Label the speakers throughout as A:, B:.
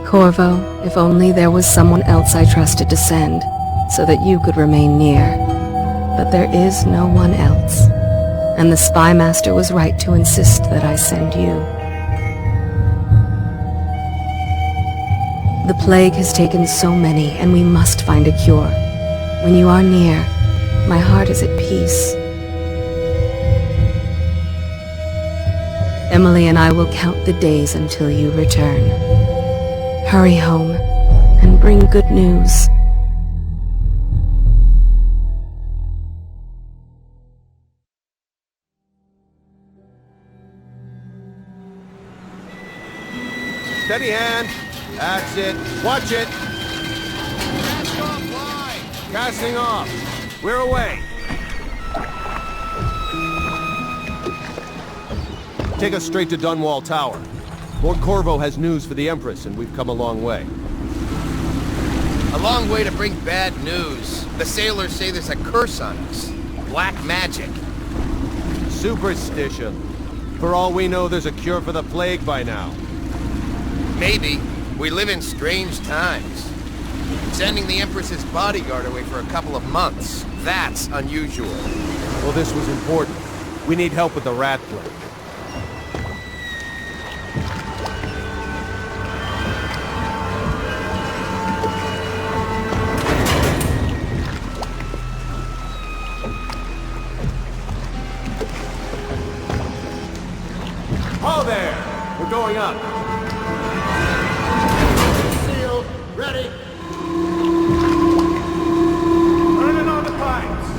A: Corvo, if only there was someone else I trusted to send, so that you could remain near. But there is no one else, and the Spy Master was right to insist that I send you. The plague has taken so many, and we must find a cure. When you are near, my heart is at peace. Emily and I will count the days until you return. Hurry home, and bring good news.
B: Steady hand. That's it. Watch it.
C: Cast off line.
B: Casting off. We're away. Take us straight to Dunwall Tower. Lord Corvo has news for the Empress, and we've come a long way.
C: A long way to bring bad news. The sailors say there's a curse on us. Black magic.
B: Superstition. For all we know, there's a cure for the plague by now.
C: Maybe. We live in strange times. Sending the Empress's bodyguard away for a couple of months. That's unusual.
B: Well, this was important. We need help with the rat plague. Oh, there! We're going up.
D: Sealed. Ready.
E: Turning on the pipes.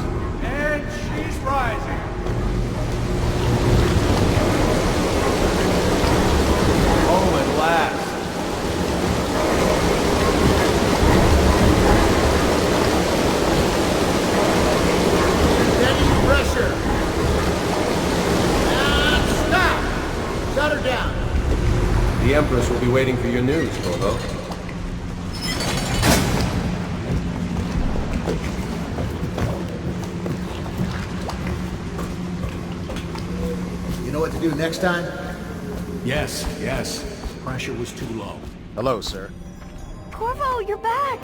E: And she's rising.
B: Oh, at last.
D: Steady pressure. And stop. Shut her down.
B: The Empress will be waiting for your news, Corvo.
D: You know what to do next time?
E: Yes. Pressure was too low.
C: Hello, sir.
F: Corvo, you're back!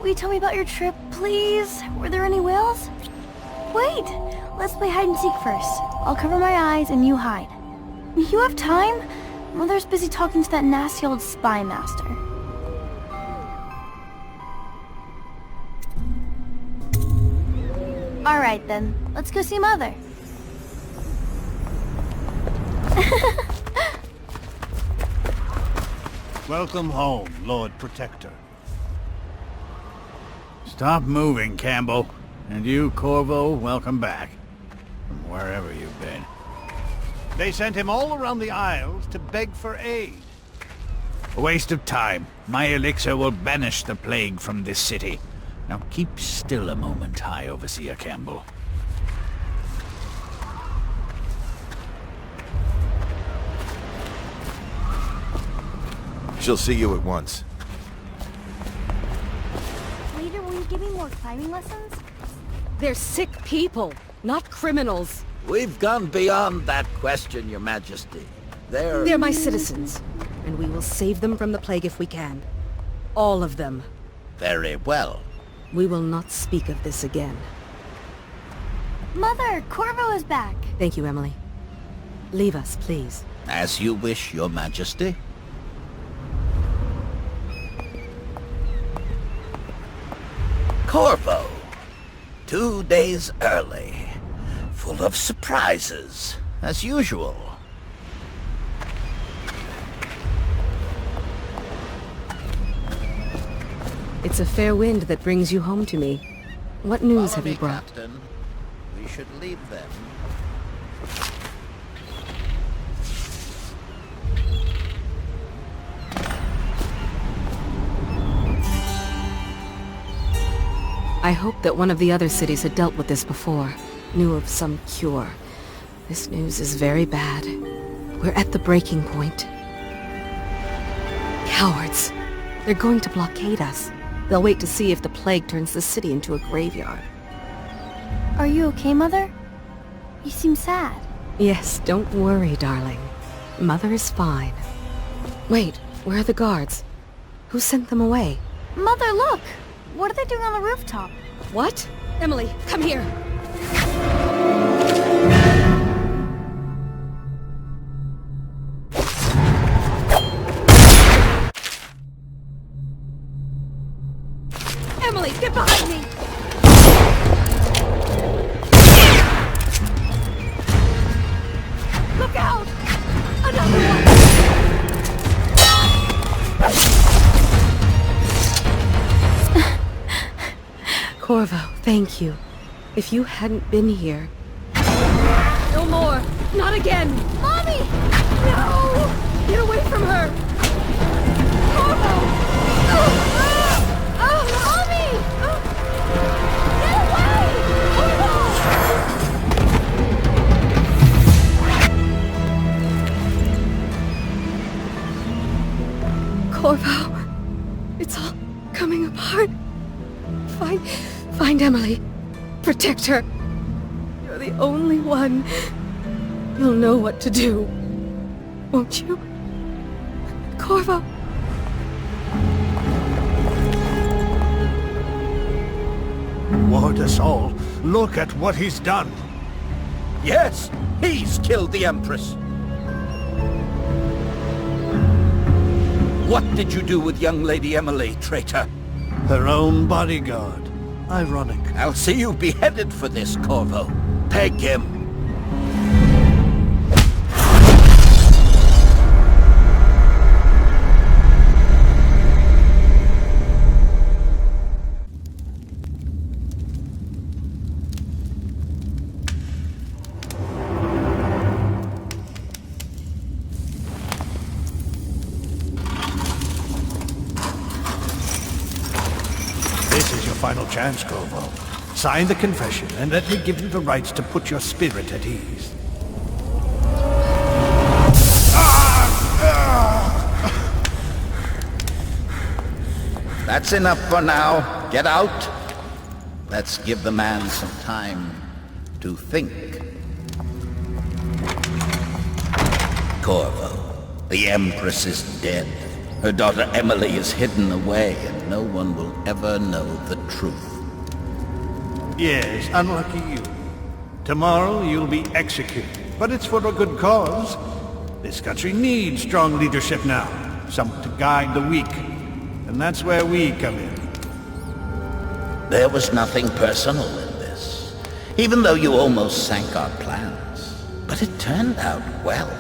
F: Will you tell me about your trip, please? Were there any whales? Wait! Let's play hide and seek first. I'll cover my eyes and you hide. You have time? Mother's busy talking to that nasty old spy master. Alright then, let's go see Mother.
E: Welcome home, Lord Protector. Stop moving, Campbell. And you, Corvo, welcome back. From wherever you've been. They sent him all around the Isles to beg for aid. A waste of time. My elixir will banish the plague from this city. Now keep still a moment, High Overseer Campbell.
C: She'll see you at once.
F: Later, will you give me more climbing lessons?
A: They're sick people, not criminals.
G: We've gone beyond that question, Your Majesty.
A: They're my citizens, and we will save them from the plague if we can. All of them.
G: Very well.
A: We will not speak of this again.
F: Mother, Corvo is back.
A: Thank you, Emily. Leave us, please.
G: As you wish, Your Majesty. Corvo. 2 days early. Full of surprises, as usual.
A: It's a fair wind that brings you home to me. What news have you brought?
G: Captain. We should leave them.
A: I hoped that one of the other cities had dealt with this before, knew of some cure. This news is very bad. We're at the breaking point. Cowards! They're going to blockade us. They'll wait to see if the plague turns the city into a graveyard.
F: Are you okay, Mother? You seem sad.
A: Yes, don't worry, darling. Mother is fine. Wait, where are the guards? Who sent them away?
F: Mother, look! What are they doing on the rooftop?
A: What? Emily, come here! Emily, get behind me! Look out! Another one! Corvo, thank you. If you hadn't been here... No more! Not again!
F: Mommy!
A: No! Get away from her! Corvo!
F: Mommy! Get away!
A: Corvo, it's all coming apart. Find Emily. Protect her. You're the only one. You'll know what to do. Won't you? Corvo.
E: Ward us all. Look at what he's done.
G: Yes, he's killed the Empress. What did you do with young Lady Emily, traitor?
E: Her own bodyguard. Ironic.
G: I'll see you beheaded for this, Corvo. Peg him.
E: This is your final chance, Corvo. Sign the confession, and let me give you the rights to put your spirit at ease.
G: That's enough for now. Get out. Let's give the man some time to think. Corvo, the Empress is dead. Her daughter Emily is hidden away, and no one will ever know the truth.
E: Yes, unlucky you. Tomorrow you'll be executed, but it's for a good cause. This country needs strong leadership now, someone to guide the weak. And that's where we come in.
G: There was nothing personal in this, even though you almost sank our plans. But it turned out well.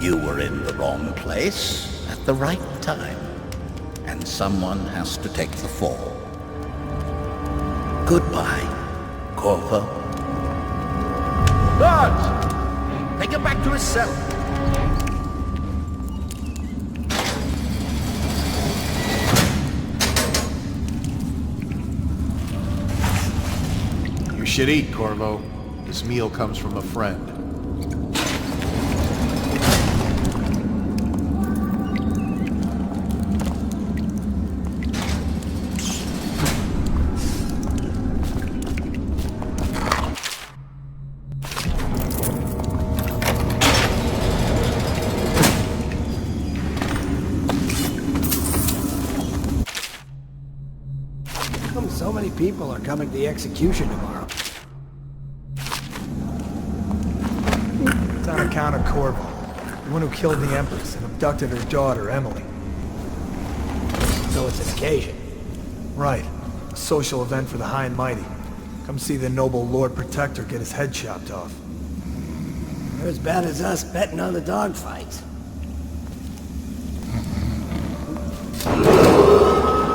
G: You were in the wrong place at the right time, and someone has to take the fall. Goodbye, Corvo. Guards! Take him back to his cell.
H: You should eat, Corvo. This meal comes from a friend.
I: So many people are coming to the execution tomorrow.
J: It's on account of Corvo, the one who killed the Empress and abducted her daughter, Emily.
I: So it's an occasion.
J: Right. A social event for the high and mighty. Come see the noble Lord Protector get his head chopped off.
I: They're as bad as us betting on the dogfights.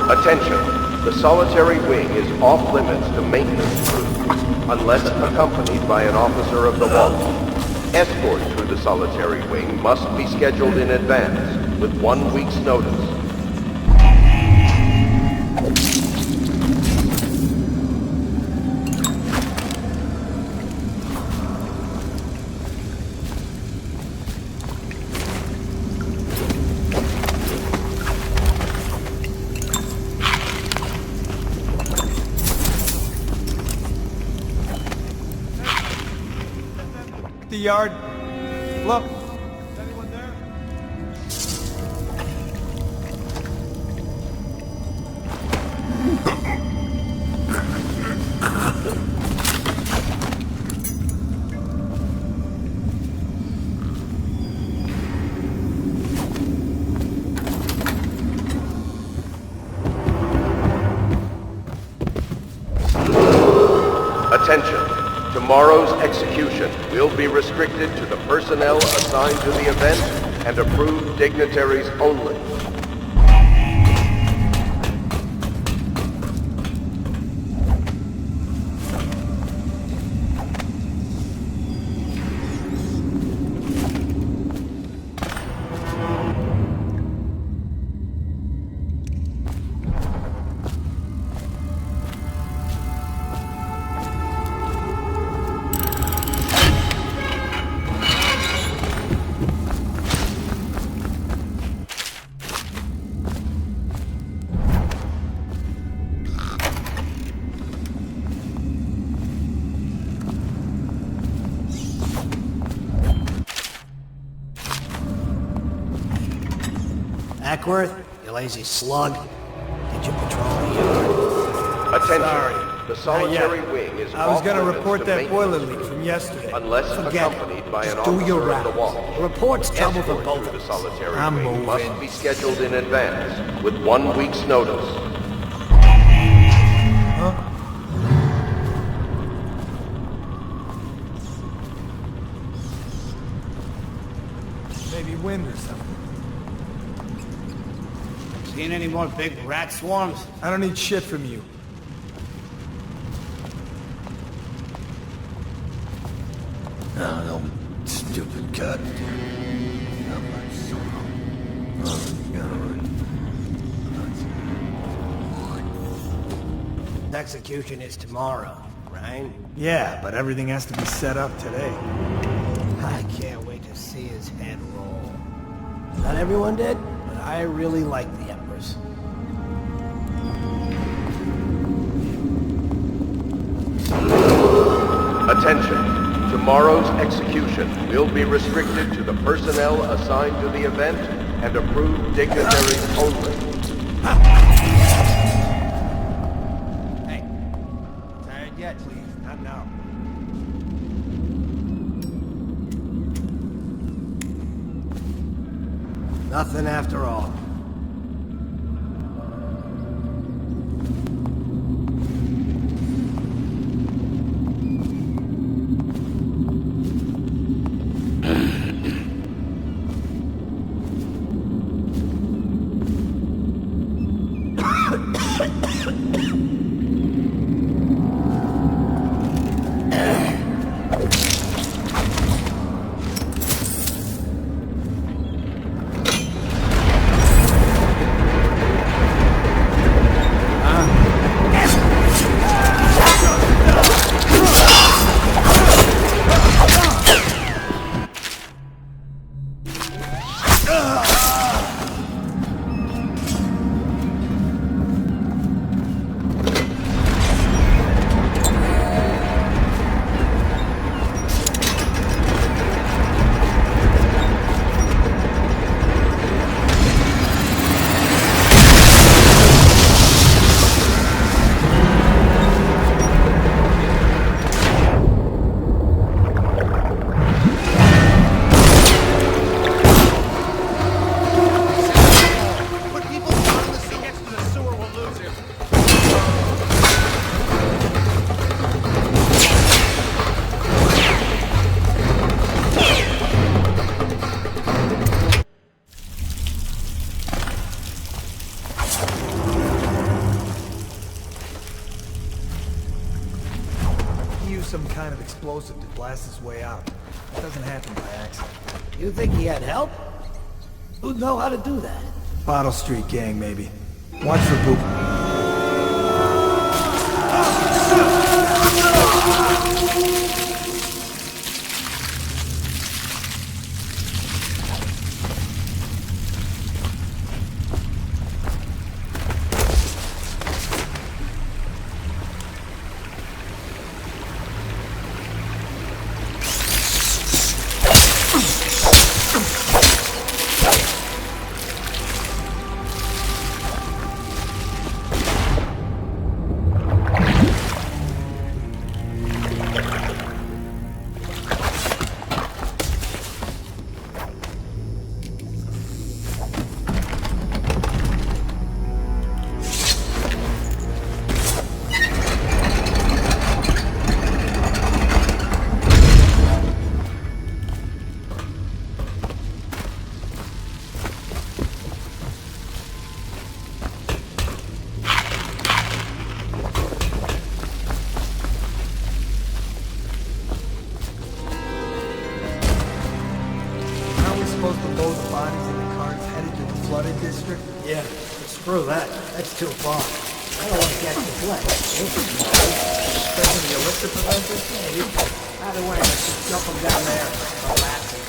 K: Attention. The solitary wing is off limits to maintenance crew, unless accompanied by an officer of the law. Escort through the solitary wing must be scheduled in advance, with 1 week's notice.
J: The yard. Look. Is anyone there?
K: Attention. Tomorrow's execution will be restricted to the personnel assigned to the event and approved dignitaries only.
I: Ackworth, you lazy slug. Did you patrol the yard?
K: Attention.
J: Sorry.
K: The solitary
J: Not yet.
K: wing is
J: I was gonna
K: off-limits
J: report
K: to
J: that
K: maintenance
J: boiler leak from yesterday.
K: unless
I: Forget
K: accompanied
I: it.
K: by an
I: Just do your
K: officer of the
I: rounds.
K: watch.
I: The report's trouble for
K: Escort
I: both
K: through
I: of
K: the
I: us.
K: solitary
J: I'm
K: wing
J: moving.
K: must be scheduled in advance with 1 week's notice.
J: Huh? Maybe wind or something.
I: Seen any more big rat swarms?
J: I don't need shit from you.
D: No, stupid cut.
I: Execution is tomorrow, right?
J: Yeah, but everything has to be set up today.
I: I can't wait to see his head roll. Not everyone did, but I really like the Empress.
K: Attention. Tomorrow's execution will be restricted to the personnel assigned to the event and approved dignitaries only.
I: Hey, tired yet? Please, not now. Nothing after all.
J: Some kind of explosive to blast his way out. It doesn't happen by accident.
I: You think he had help? Who'd know how to do that?
J: Bottle Street gang, maybe. Watch for Boop. supposed to load the bodies in the cars headed to the flooded district?
I: Yeah, but screw that. That's too far. I don't want to catch the flood.
J: Especially the elixir preventers?
I: Maybe. Either way, let's just jump them down there. Relaxing.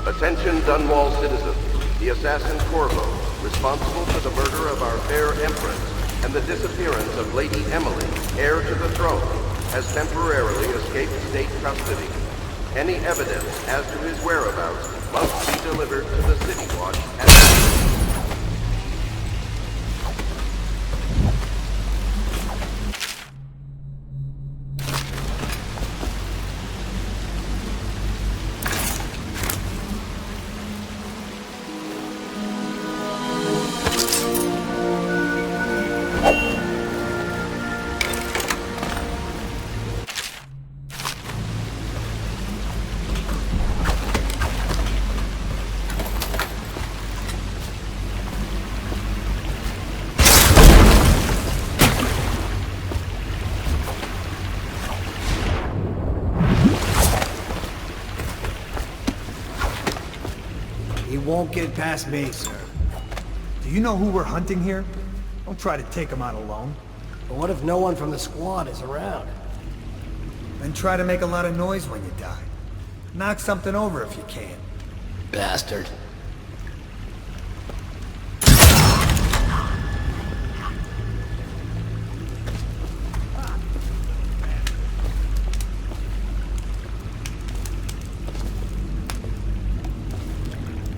K: Attention Dunwall citizens. The assassin Corvo, responsible for the murder of our fair empress and the disappearance of Lady Emily, heir to the throne, has temporarily escaped state custody. Any evidence as to his whereabouts must be delivered to the City Watch as
I: He won't get past me, sir.
J: Do you know who we're hunting here? Don't try to take him out alone.
I: But what if no one from the squad is around?
J: Then try to make a lot of noise when you die. Knock something over if you can.
I: Bastard.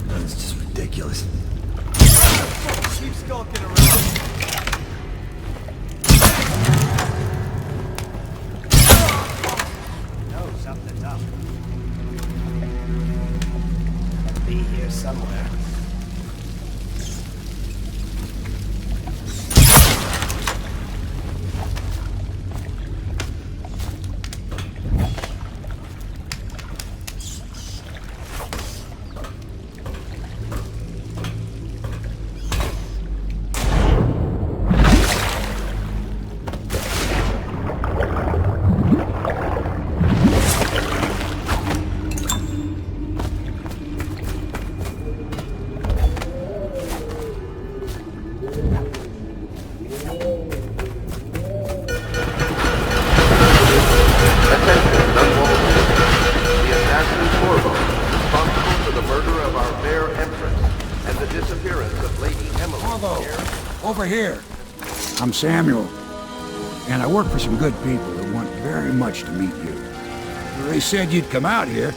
J: That's just ridiculous. Keep stalking around.
I: No, something's up. Gotta be here somewhere.
L: Over here. I'm Samuel, and I work for some good people that want very much to meet you. They said you'd come out here.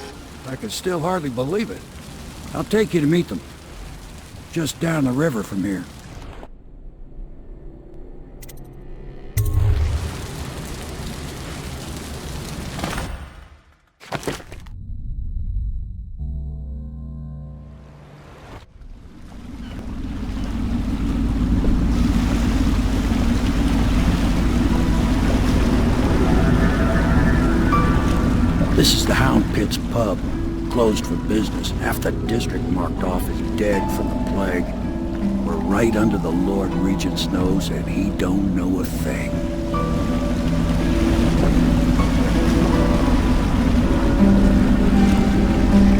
L: I could still hardly believe it. I'll take you to meet them. Just down the river from here. This is the Hound Pit's pub, closed for business. Half the district marked off as dead from the plague. We're right under the Lord Regent's nose, and he don't know a thing.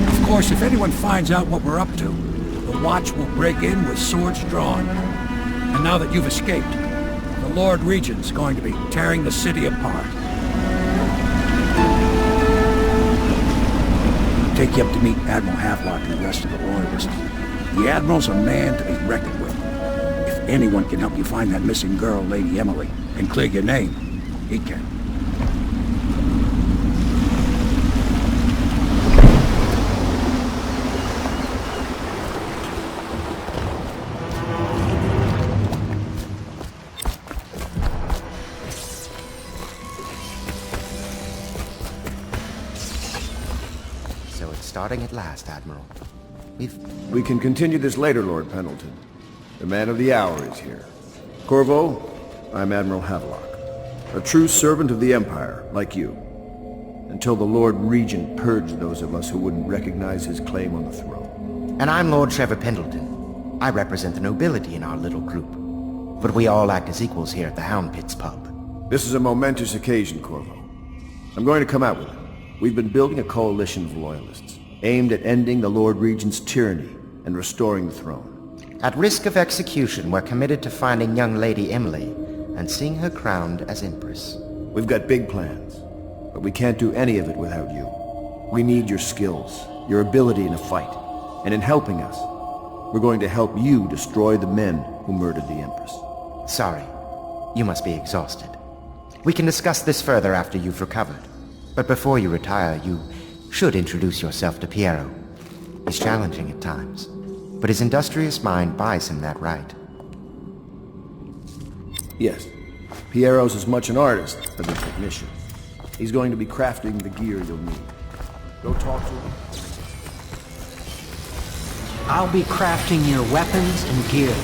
L: Of course, if anyone finds out what we're up to, the Watch will break in with swords drawn. And now that you've escaped, the Lord Regent's going to be tearing the city apart. Take you up to meet Admiral Havelock and the rest of the loyalists. The Admiral's a man to be reckoned with. If anyone can help you find that missing girl, Lady Emily, and clear your name, he can.
M: Starting at last, Admiral.
B: We can continue this later, Lord Pendleton. The man of the hour is here. Corvo, I'm Admiral Havelock. A true servant of the Empire, like you.
D: until the Lord Regent purged those of us who wouldn't recognize his claim on the throne.
M: And I'm Lord Trevor Pendleton. I represent the nobility in our little group. But we all act as equals here at the Hound Pits pub.
D: This is a momentous occasion, Corvo. I'm going to come out with it. We've been building a coalition of loyalists, aimed at ending the Lord Regent's tyranny and restoring the throne.
M: At risk of execution, we're committed to finding young Lady Emily and seeing her crowned as Empress.
D: We've got big plans, but we can't do any of it without you. We need your skills, your ability in a fight, and in helping us, we're going to help you destroy the men who murdered the Empress.
M: Sorry, you must be exhausted. We can discuss this further after you've recovered. But before you retire, you should introduce yourself to Piero. He's challenging at times, but his industrious mind buys him that right.
D: Yes, Piero's as much an artist as a technician. He's going to be crafting the gear you'll need. Go talk to him.
N: I'll be crafting your weapons and gear.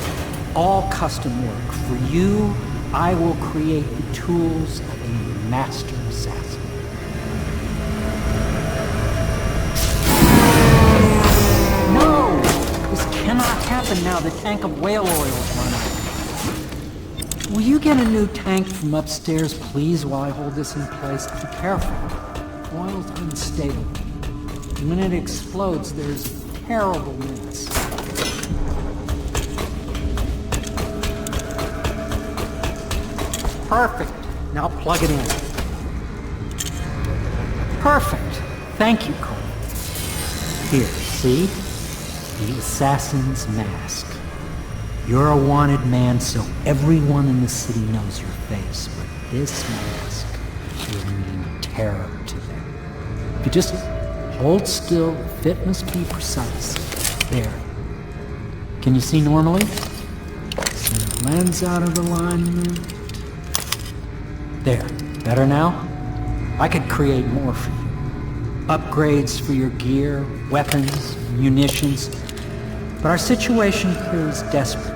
N: All custom work. For you, I will create the tools of a master assassin. No! This cannot happen now. The tank of whale oil is run out. Will you get a new tank from upstairs, please, while I hold this in place? Be careful. Oil's unstable. When it explodes, there's terrible mess. Perfect. Now plug it in. Perfect. Thank you, Cole. Here, see? The assassin's mask. You're a wanted man, so everyone in the city knows your face, but this mask will mean terror to them. If you just hold still, the fit must be precise. There. Can you see normally? Send the lens out of alignment. There. Better now? I could create more for you. Upgrades for your gear, weapons, munitions. But our situation here is desperate.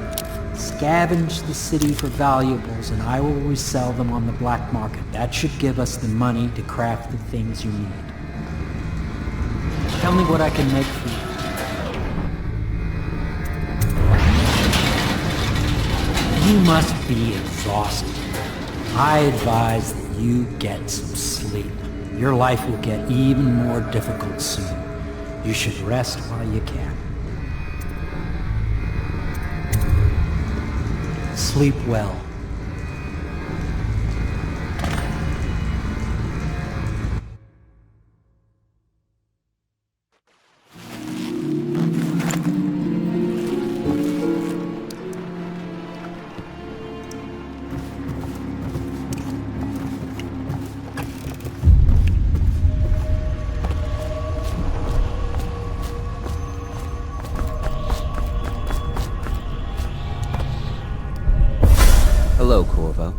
N: Scavenge the city for valuables and I will resell them on the black market. That should give us the money to craft the things you need. Tell me what I can make for you. You must be exhausted. I advise that you get some sleep. Your life will get even more difficult soon. You should rest while you can. Sleep well.
O: Hello, Corvo.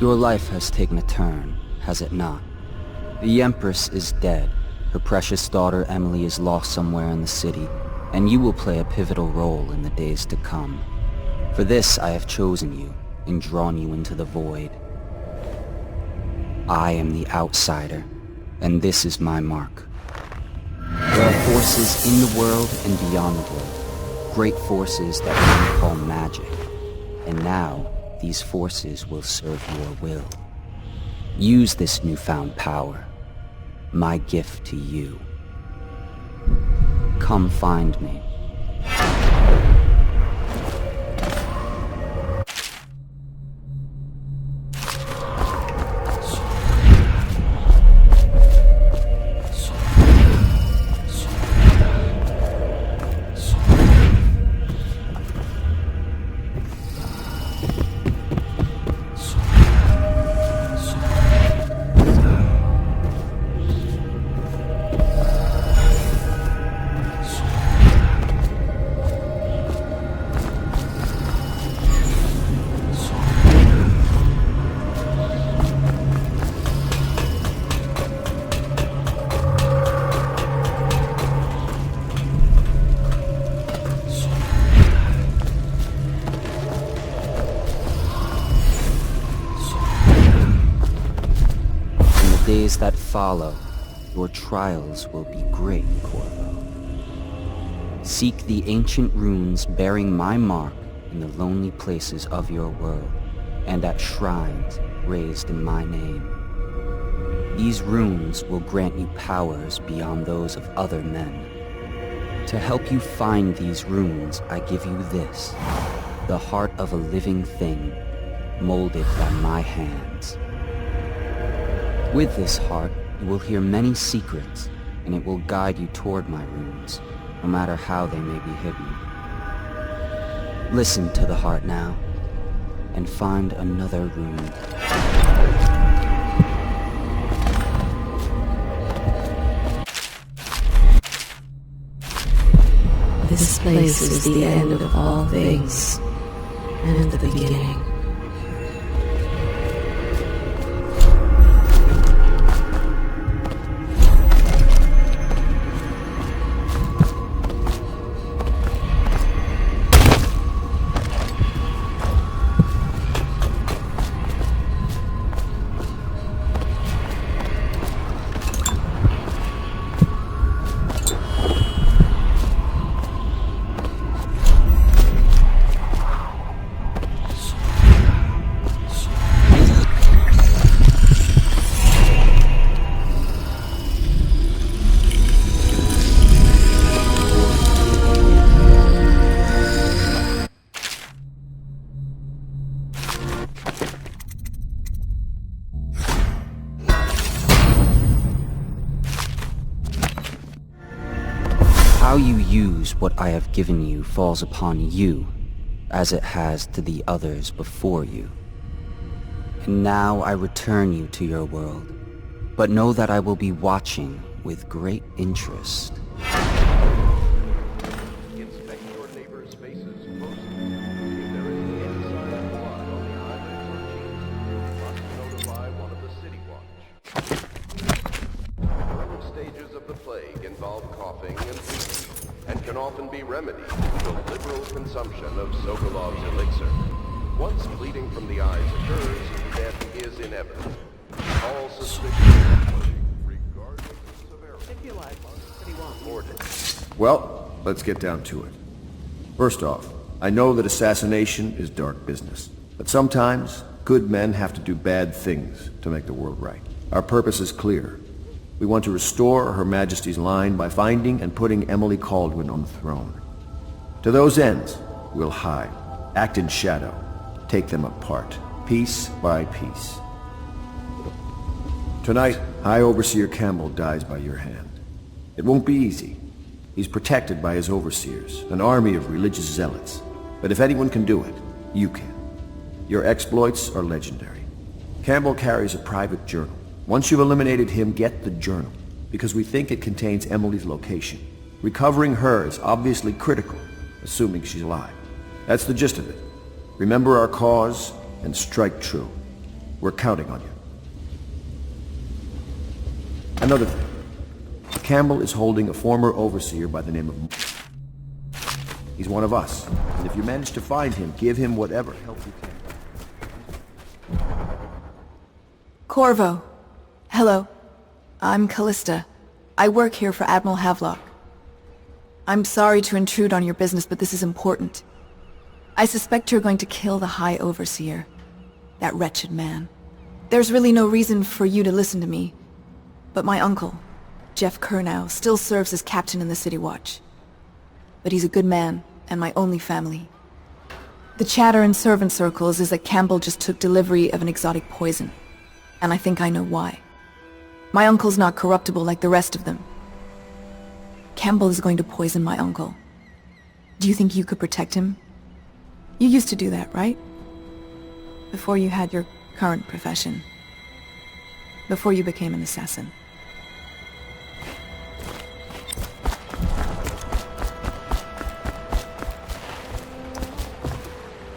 O: Your life has taken a turn, has it not? The Empress is dead. Her precious daughter Emily is lost somewhere in the city, and you will play a pivotal role in the days to come. For this I have chosen you, and drawn you into the void. I am the outsider, and this is my mark. There are forces in the world and beyond the world, great forces that men call magic. And now, these forces will serve your will. Use this newfound power, my gift to you. Come find me. days that follow, your trials will be great, Corvo. Seek the ancient runes bearing my mark in the lonely places of your world, and at shrines raised in my name. These runes will grant you powers beyond those of other men. To help you find these runes, I give you this, the heart of a living thing, molded by my hands. With this heart, you will hear many secrets, and it will guide you toward my runes, no matter how they may be hidden. Listen to the heart now, and find another rune.
A: This place is the end of all things, and the beginning.
O: How you use what I have given you falls upon you, as it has to the others before you. And now I return you to your world, but know that I will be watching with great interest.
K: Inspect your neighbor's faces closely. If there is any sign of blood on the islands or cheeks, you must notify one of the City Watch. Early stages of the plague involve coughing and fever, and can often be remedied through the liberal consumption of Sokolov's elixir. Once bleeding from the eyes occurs, death is inevitable. All suspicion, regardless of severity, must be reported.
D: Well, let's get down to it. First off, I know that assassination is dark business, but sometimes good men have to do bad things to make the world right. Our purpose is clear. We want to restore Her Majesty's line by finding and putting Emily Kaldwin on the throne. To those ends, we'll hide, act in shadow, take them apart, piece by piece. Tonight, High Overseer Campbell dies by your hand. It won't be easy. He's protected by his overseers, an army of religious zealots. But if anyone can do it, you can. Your exploits are legendary. Campbell carries a private journal. Once you've eliminated him, get the journal, because we think it contains Emily's location. Recovering her is obviously critical, assuming she's alive. That's the gist of it. Remember our cause, and strike true. We're counting on you. Another thing. Campbell is holding a former overseer by the name of... He's one of us, and if you manage to find him, give him whatever help you can.
P: Corvo. Hello. I'm Callista. I work here for Admiral Havelock. I'm sorry to intrude on your business, but this is important. I suspect you're going to kill the High Overseer. That wretched man. There's really no reason for you to listen to me, but my uncle, Jeff Kernow, still serves as captain in the City Watch. But he's a good man, and my only family. The chatter in servant circles is that Campbell just took delivery of an exotic poison, and I think I know why. My uncle's not corruptible like the rest of them. Campbell is going to poison my uncle. Do you think you could protect him? You used to do that, right? Before you had your current profession. Before you became an assassin.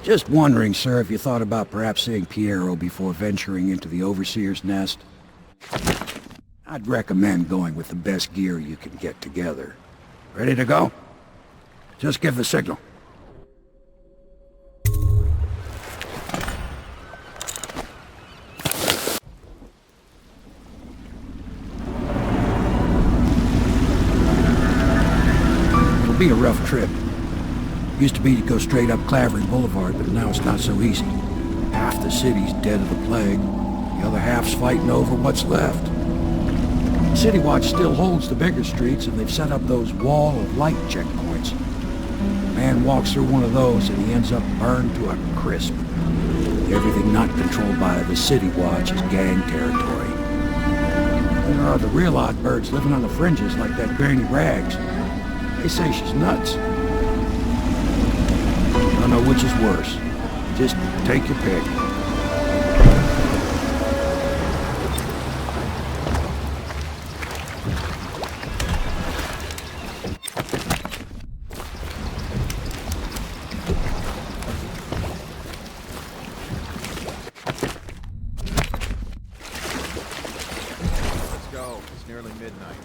L: Just wondering, sir, if you thought about perhaps seeing Piero before venturing into the Overseer's nest. I'd recommend going with the best gear you can get together. Ready to go? Just give the signal. be a rough trip. Used to be to go straight up Clavering Boulevard, but now it's not so easy. Half the city's dead of the plague. The other half's fighting over what's left. City Watch still holds the bigger streets, and they've set up those wall of light checkpoints. A man walks through one of those, and he ends up burned to a crisp. Everything not controlled by the City Watch is gang territory. There are the real odd birds living on the fringes like that Granny Rags. They say she's nuts. I don't know which is worse. Just take your pick.
H: Let's go. It's nearly midnight.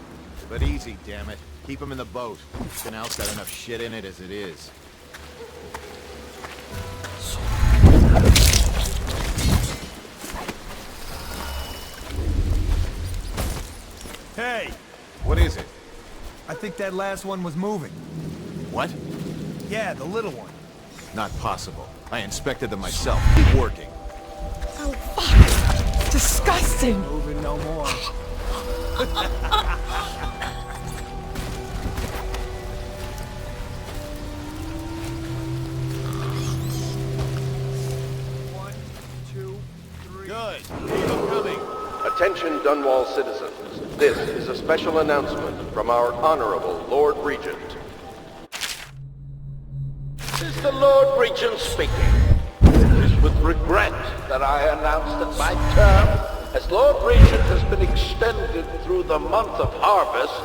H: But easy, damn it. Keep them in the boat. Canal's got enough shit in it as it is.
J: Hey!
H: What is it?
J: I think that last one was moving.
H: What?
J: Yeah, the little one.
H: Not possible. I inspected them myself. Keep working.
P: Oh, fuck! Disgusting!
J: Moving no more.
H: One, two, three. Good. Keep them coming.
K: Attention Dunwall citizens. This is a special announcement from our Honorable Lord Regent.
G: This is the Lord Regent speaking. It is with regret that I announce that my term as Lord Regent has been extended through the month of harvest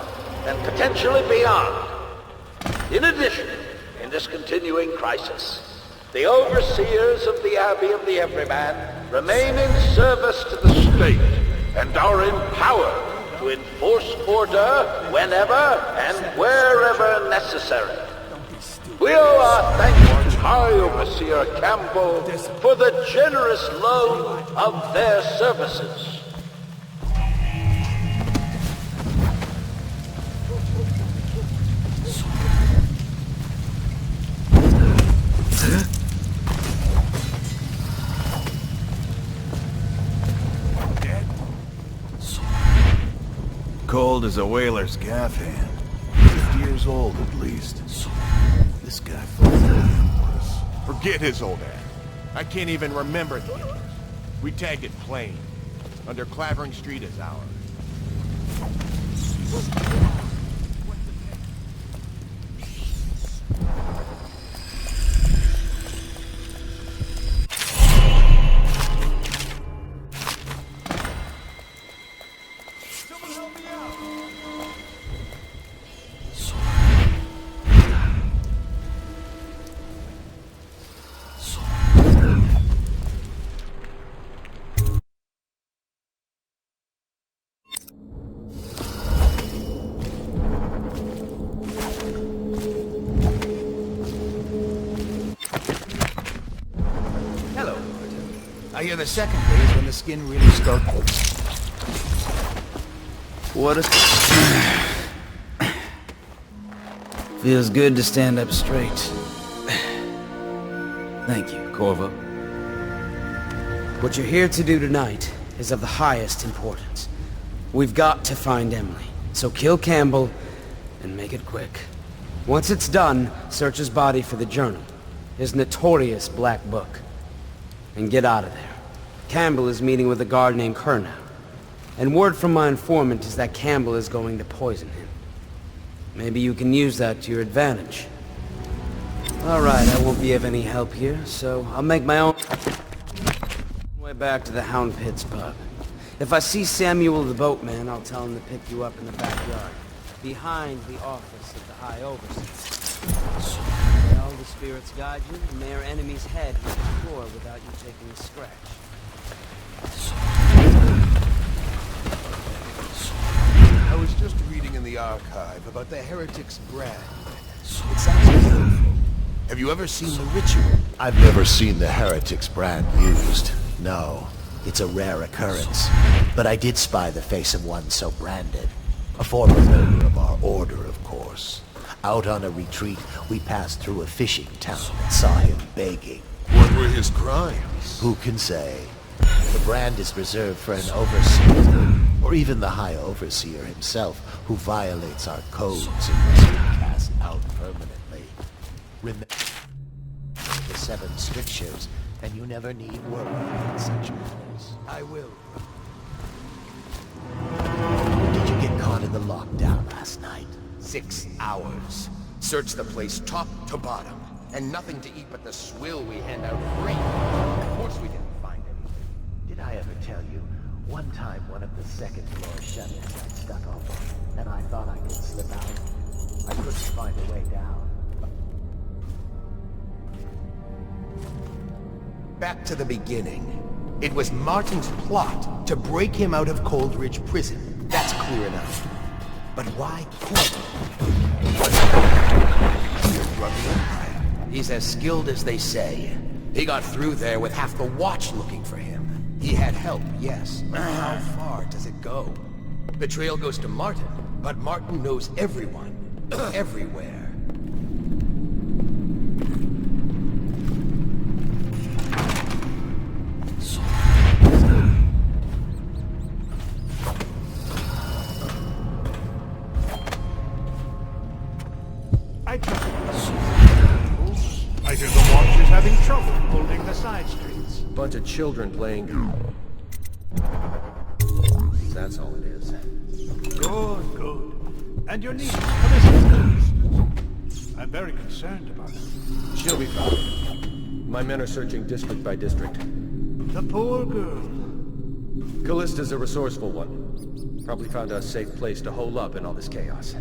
G: and potentially beyond. In addition, in this continuing crisis, the overseers of the Abbey of the Everyman remain in service to the state and are empowered to enforce order whenever and wherever necessary. We owe our thanks to High Overseer Campbell for the generous loan of their services.
H: Cold as a whaler's gaff hand. 50 years old at least. This guy fought for the Empress. Forget his old ass. I can't even remember the Empress. We take it plain. Under Clavering Street is ours.
I: I hear the second day is when the skin really starts.
Q: What a... Feels good to stand up straight. Thank you, Corvo. What you're here to do tonight is of the highest importance. We've got to find Emily, so kill Campbell and make it quick. Once it's done, search his body for the journal, his notorious black book, and get out of there. Campbell is meeting with a guard named Kernow, and word from my informant is that Campbell is going to poison him. Maybe you can use that to your advantage. Alright, I won't be of any help here, so I'll make my own way back to the Hound Pits pub. If I see Samuel the boatman, I'll tell him to pick you up in the backyard, behind the office of the High Overseer. Tell the spirits guide you, and their enemy's head hit the floor without you taking a scratch.
H: I was just reading in the archive about the Heretic's brand. It sounds beautiful. Have you ever seen the ritual?
R: I've never seen the Heretic's brand used. No, it's a rare occurrence. But I did spy the face of one so branded. A former member of our order, of course. Out on a retreat, we passed through a fishing town and saw him begging.
H: What were his crimes?
R: Who can say? The brand is reserved for an overseer, or even the High Overseer himself, who violates our codes and must be cast out permanently. Remember the 7 strictures, and you never need worry about such matters.
C: I will.
R: Did you get caught in the lockdown last night?
C: 6 hours. Search the place top to bottom. And nothing to eat but the swill we hand out free. Of course we didn't find anything.
R: Did I ever tell you? One time one of the second floor shutters got stuck open, and I thought I could slip out. I couldn't find a way down.
C: Back to the beginning. It was Martin's plot to break him out of Coldridge Prison. That's clear enough. But why Corvo? He's as skilled as they say. He got through there with half the watch looking for him. He had help, yes, but how far does it go? Betrayal goes to Martin, but Martin knows everyone, everywhere.
E: I hear the watch is having trouble holding the side streets.
B: Bunch of children playing. That's all it is.
E: Good, good. And your niece, Calista. I'm very concerned about her.
B: She'll be fine. My men are searching district by district.
E: The poor girl.
B: Callista's a resourceful one. Probably found a safe place to hole up in all this chaos.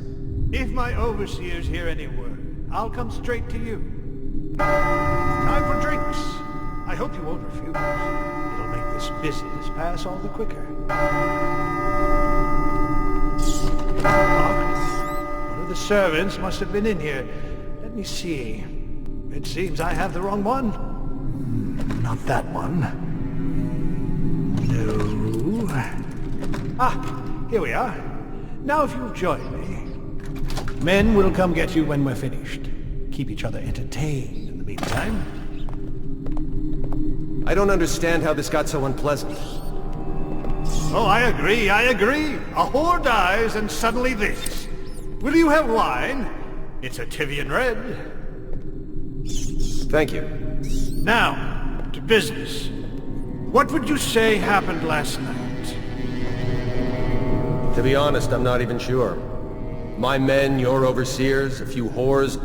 E: If my overseers hear any word, I'll come straight to you. Time for drinks. I hope you won't refuse. It'll make this business pass all the quicker. One of the servants must have been in here. Let me see. It seems I have the wrong one. Not that one. No. Ah, here we are. Now if you'll join me. Men will come get you when we're finished. Keep each other entertained in the meantime.
B: I don't understand how this got so unpleasant.
E: Oh, I agree, I agree. A whore dies and suddenly this. Will you have wine? It's a Tivian Red.
B: Thank you.
E: Now, to business. What would you say happened last night?
B: To be honest, I'm not even sure. My men, your overseers, a few whores,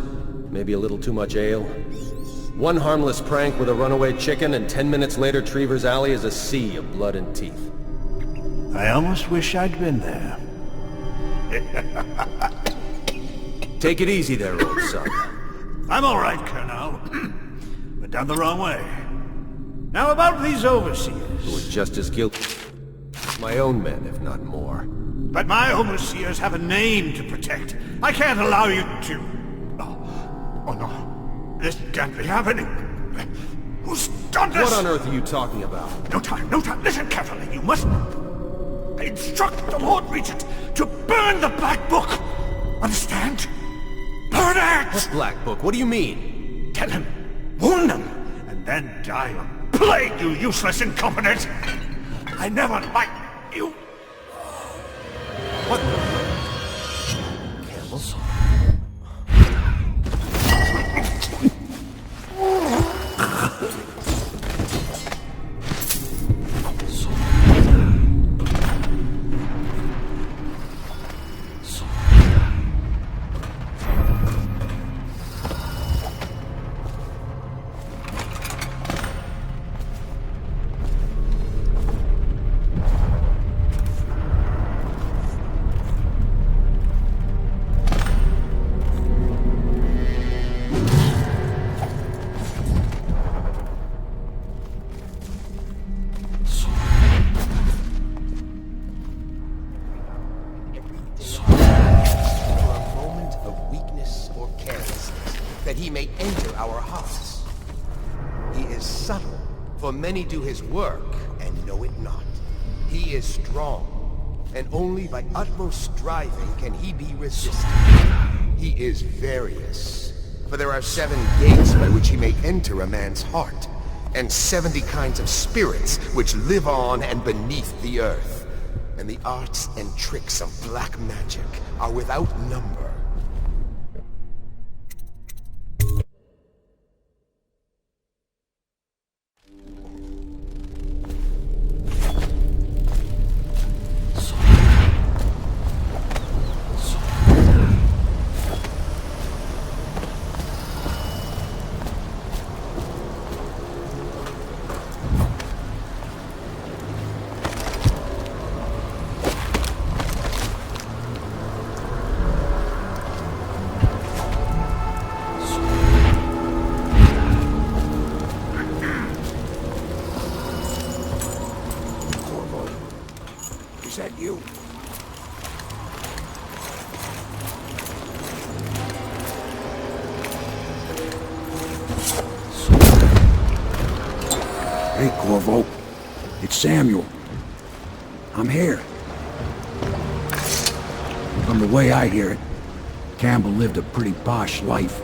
B: maybe a little too much ale. One harmless prank with a runaway chicken, and 10 minutes later Trevor's Alley is a sea of blood and teeth.
E: I almost wish I'd been there.
B: Take it easy there, old son.
E: I'm all right, Colonel. But down the wrong way. Now about these overseers.
B: Who are just as guilty as my own men, if not more.
E: But my overseers have a name to protect. I can't allow you to... Oh no. This can't be happening. Who's done this?
B: What on earth are you talking about?
E: No time, no time. Listen carefully. You must instruct the Lord Regent to burn the Black Book. Understand? Burn it!
B: What Black Book? What do you mean?
E: Tell him. Warn them. And then die of plague, you useless incompetent. I never liked you.
B: What the...
R: Campbell?
C: Many do his work and know it not. He is strong, and only by utmost striving can he be resisted. He is various. For there are 7 gates by which he may enter a man's heart, and 70 kinds of spirits which live on and beneath the earth. And the arts and tricks of black magic are without number.
L: Is that you? Hey, Corvo. It's Samuel. I'm here. From the way I hear it, Campbell lived a pretty posh life.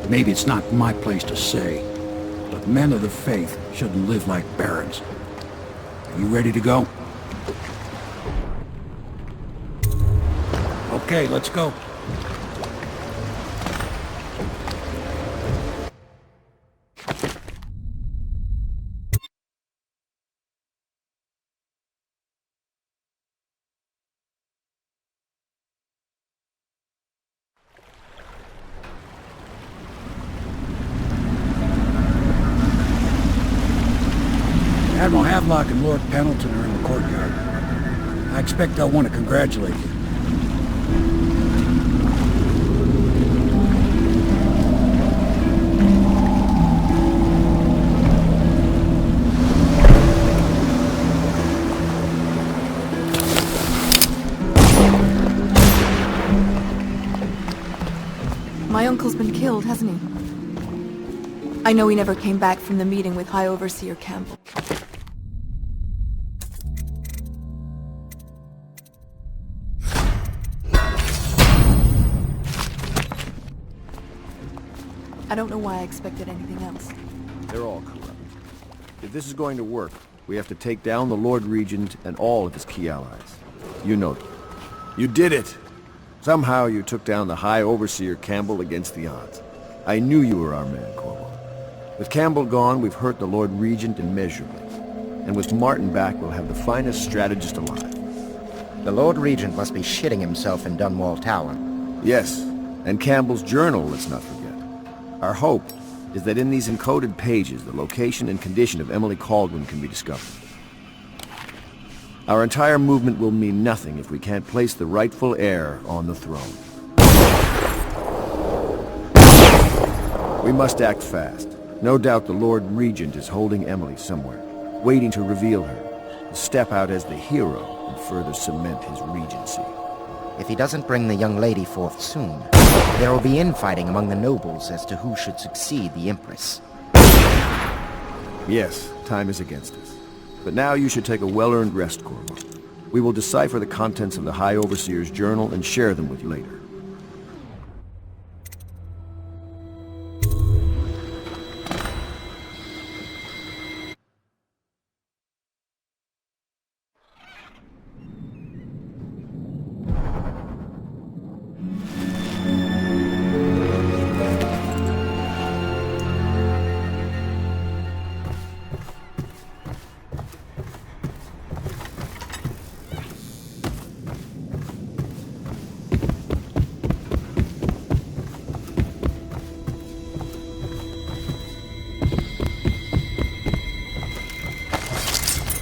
L: Maybe it's not my place to say, but men of the faith shouldn't live like barons. Are you ready to go? Okay, let's go. Admiral Havelock and Lord Pendleton are in the courtyard. I expect they'll want to congratulate you.
P: My uncle's been killed, hasn't he? I know he never came back from the meeting with High Overseer Campbell. I don't know why I expected anything else.
D: They're all corrupt. If this is going to work, we have to take down the Lord Regent and all of his key allies. You know them. You did it! Somehow you took down the High Overseer Campbell against the odds. I knew you were our man, Corvo. With Campbell gone, we've hurt the Lord Regent immeasurably. And with Martin back, we'll have the finest strategist alive.
M: The Lord Regent must be shitting himself in Dunwall Tower.
D: Yes, and Campbell's journal, let's not forget. Our hope is that in these encoded pages, the location and condition of Emily Kaldwin can be discovered. Our entire movement will mean nothing if we can't place the rightful heir on the throne. We must act fast. No doubt the Lord Regent is holding Emily somewhere, waiting to reveal her, to step out as the hero and further cement his regency.
M: If he doesn't bring the young lady forth soon, there will be infighting among the nobles as to who should succeed the Empress.
D: Yes, time is against us. But now you should take a well-earned rest, Corvo. We will decipher the contents of the High Overseer's journal and share them with you later.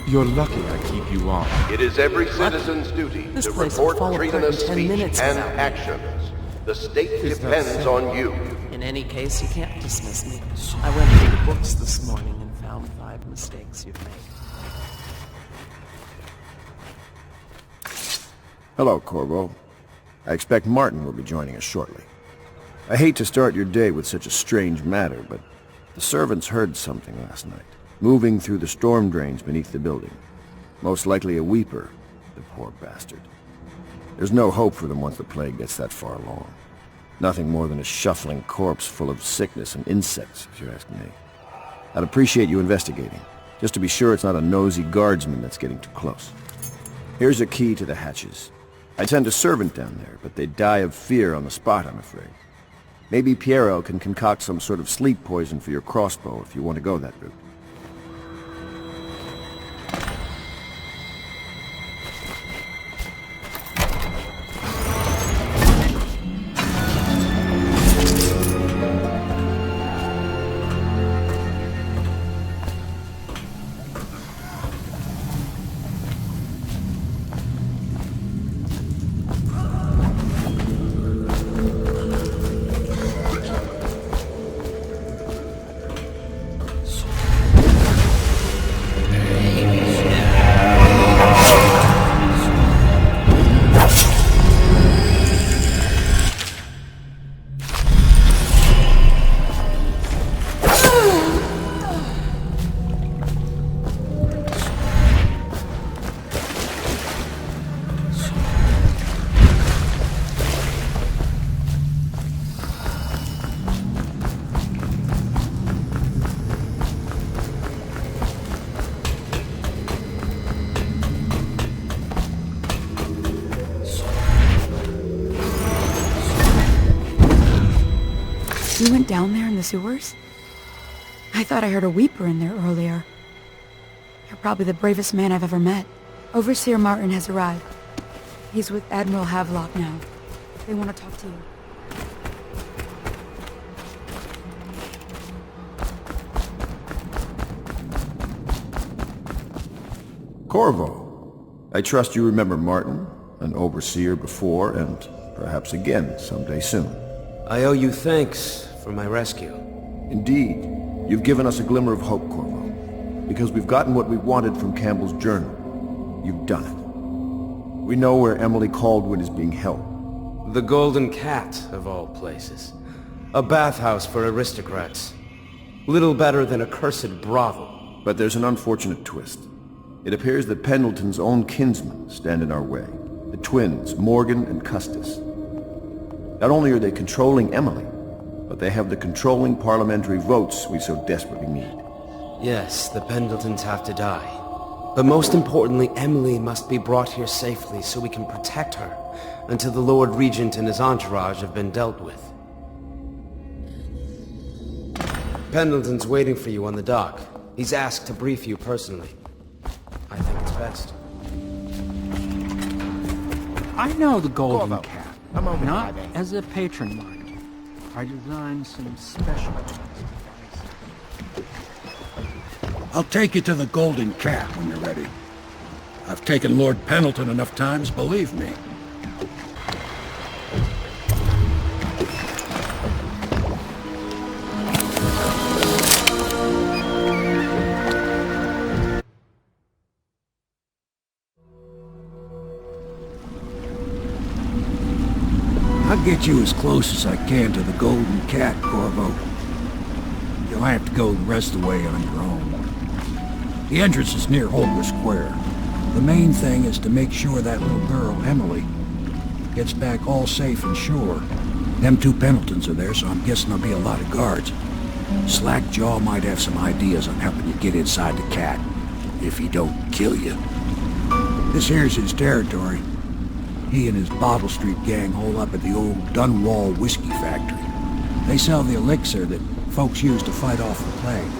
H: You're lucky I keep you on.
K: It is every citizen's duty to report treasonous speech and actions. The state depends on you.
S: In any case, you can't dismiss me. I went through the books this morning and found 5 mistakes you've made.
D: Hello, Corvo. I expect Martin will be joining us shortly. I hate to start your day with such a strange matter, but the servants heard something last night, moving through the storm drains beneath the building. Most likely a weeper, the poor bastard. There's no hope for them once the plague gets that far along. Nothing more than a shuffling corpse full of sickness and insects, if you ask me. I'd appreciate you investigating, just to be sure it's not a nosy guardsman that's getting too close. Here's a key to the hatches. I'd send a servant down there, but they'd die of fear on the spot, I'm afraid. Maybe Piero can concoct some sort of sleep poison for your crossbow if you want to go that route.
P: You went down there in the sewers? I thought I heard a weeper in there earlier. You're probably the bravest man I've ever met. Overseer Martin has arrived. He's with Admiral Havelock now. They want to talk to you.
D: Corvo, I trust you remember Martin, an overseer before, and perhaps again someday soon.
Q: I owe you thanks for my rescue.
D: Indeed. You've given us a glimmer of hope, Corvo. Because we've gotten what we wanted from Campbell's journal. You've done it. We know where Emily Kaldwin is being held.
Q: The Golden Cat, of all places. A bathhouse for aristocrats. Little better than a cursed brothel.
D: But there's an unfortunate twist. It appears that Pendleton's own kinsmen stand in our way. The twins, Morgan and Custis. Not only are they controlling Emily, but they have the controlling parliamentary votes we so desperately need.
Q: Yes, the Pendletons have to die. But most importantly, Emily must be brought here safely so we can protect her until the Lord Regent and his entourage have been dealt with. Pendleton's waiting for you on the dock. He's asked to brief you personally. I think it's best.
N: I know the Golden
H: Corvo,
N: Cat.
H: a moment,
N: Not
H: my man.
N: as a patron, mind. I designed some special devices.
L: I'll take you to the Golden Cat when you're ready. I've taken Lord Pendleton enough times, believe me. I'll get you as close as I can to the Golden Cat, Corvo. You'll have to go the rest of the way on your own. The entrance is near Holger Square. The main thing is to make sure that little girl, Emily, gets back all safe and sure. Them two Pendletons are there, so I'm guessing there'll be a lot of guards. Slackjaw might have some ideas on helping you get inside the cat, if he don't kill you. This here's his territory. He and his Bottle Street gang hole up at the old Dunwall whiskey factory. They sell the elixir that folks use to fight off the plague.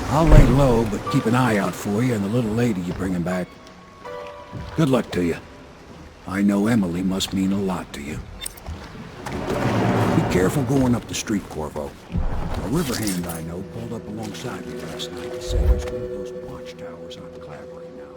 L: I'll lay low, but keep an eye out for you and the little lady you're bringing back. Good luck to you. I know Emily must mean a lot to you. Be careful going up the street, Corvo. A river hand I know pulled up alongside me last night and said there's one of those watchtowers on Clavering now.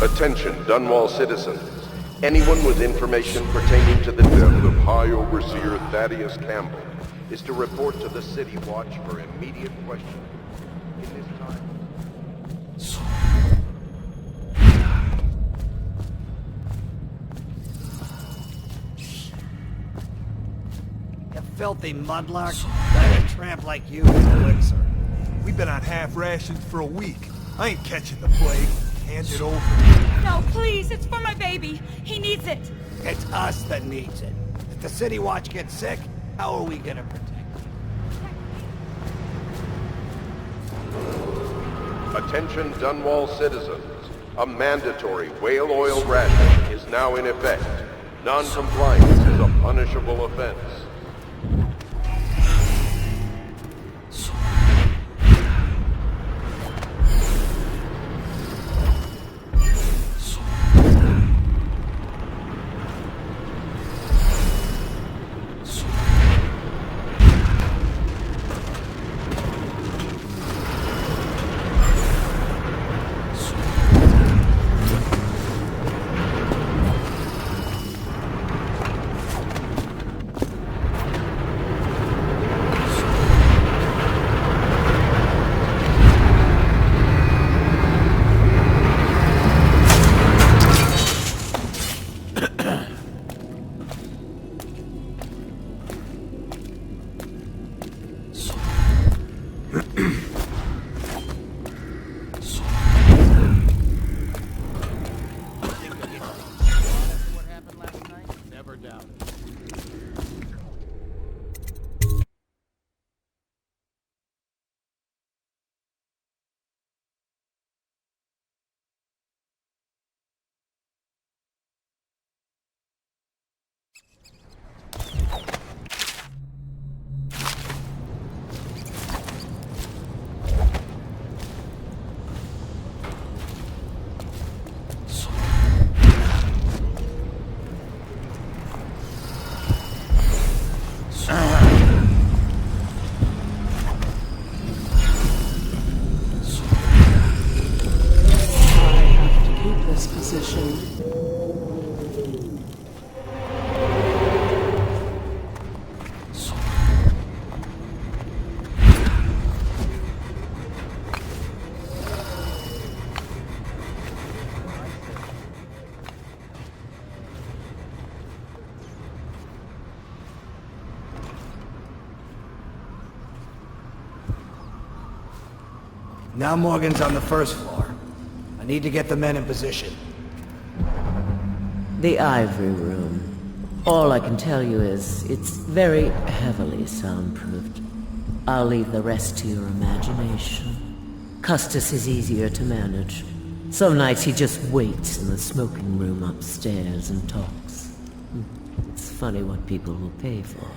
K: Attention, Dunwall citizens. Anyone with information pertaining to the death of High Overseer Thaddeus Campbell is to report to the City Watch for immediate questioning. In this time...
I: You filthy mudlark. Let a tramp like you get an elixir.
J: We've been on half rations for a week. I ain't catching the plague. Hand it over.
T: No, please, it's for my baby. He needs it.
I: It's us that needs it. If the City Watch gets sick, how are we gonna protect it?
K: Attention, Dunwall citizens. A mandatory whale oil ration is now in effect. Non-compliance is a punishable offense.
I: Now Morgan's on the first floor. I need to get the men in position.
U: The Ivory Room. All I can tell you is, it's very heavily soundproofed. I'll leave the rest to your imagination. Custis is easier to manage. Some nights he just waits in the smoking room upstairs and talks. It's funny what people will pay for.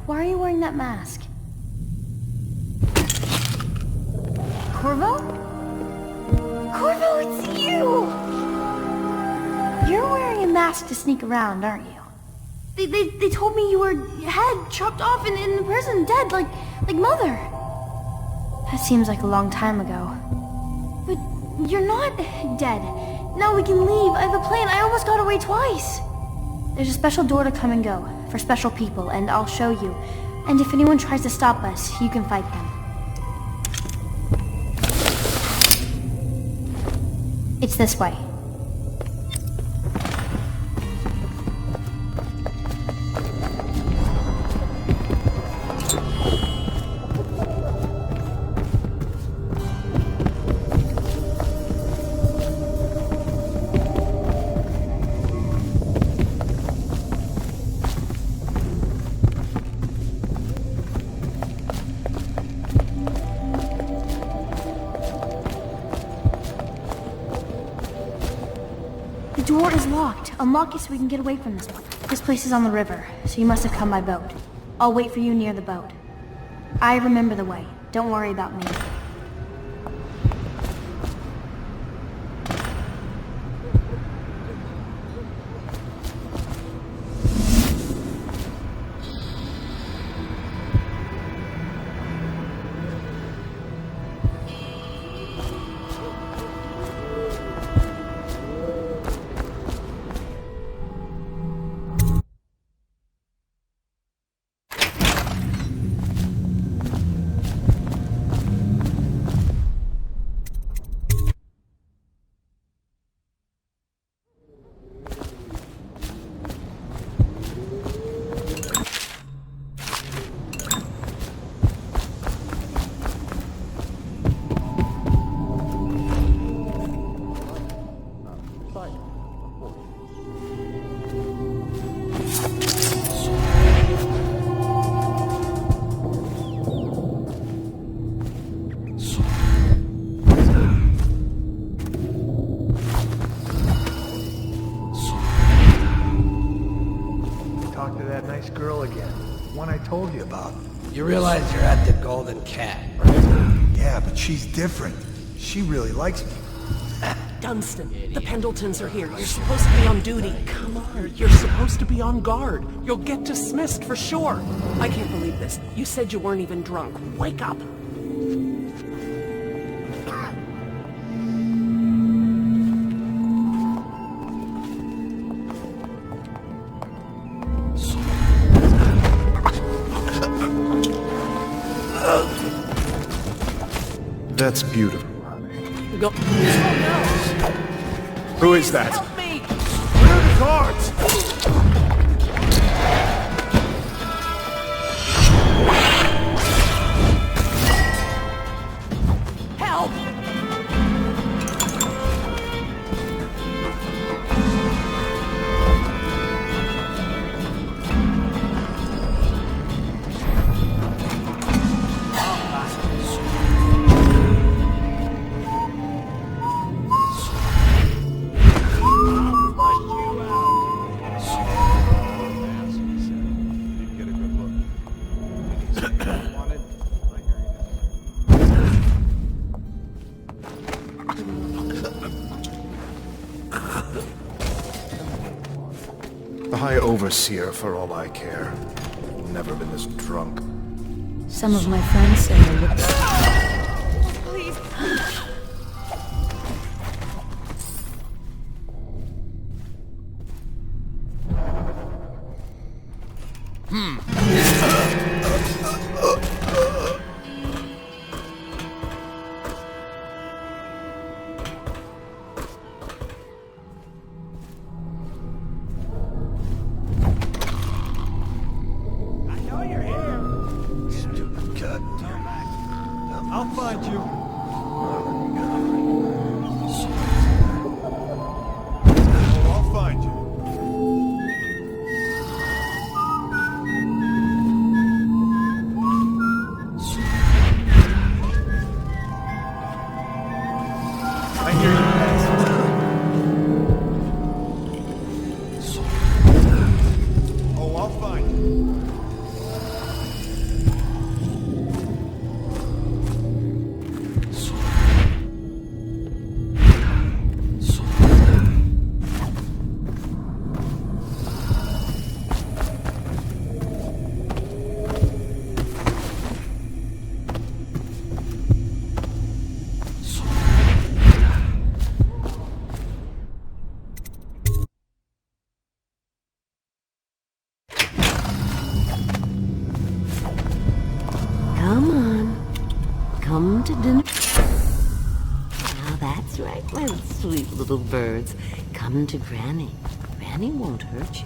F: Why are you wearing that mask? Corvo? Corvo, it's you! You're wearing a mask to sneak around, aren't you? They told me you were head chopped off in the prison, dead, like Mother. That seems like a long time ago. But you're not dead. Now we can leave. I have a plan. I almost got away twice. There's a special door to come and go, for special people, and I'll show you. And if anyone tries to stop us, you can fight them. It's this way. The door is locked. Unlock it so we can get away from this one. This place is on the river, so you must have come by boat. I'll wait for you near the boat. I remember the way. Don't worry about me.
J: Girl again. One I told you about.
I: You realize you're at the Golden Cat, right?
J: Yeah, but she's different. She really likes me.
S: Dunstan, the Pendletons are here. You're supposed to be on duty. Come on, you're supposed to be on guard. You'll get dismissed for sure. I can't believe this. You said you weren't even drunk. Wake up.
H: That's beautiful.
S: Go.
H: Who is that?
S: Help me!
H: Where are the guards?
S: Help!
H: The High Overseer, for all I care. Never been this drunk.
F: Some of my friends say I look...
T: Please.
J: I'll
U: That's right, my sweet little birds. Come to Granny. Granny won't hurt you.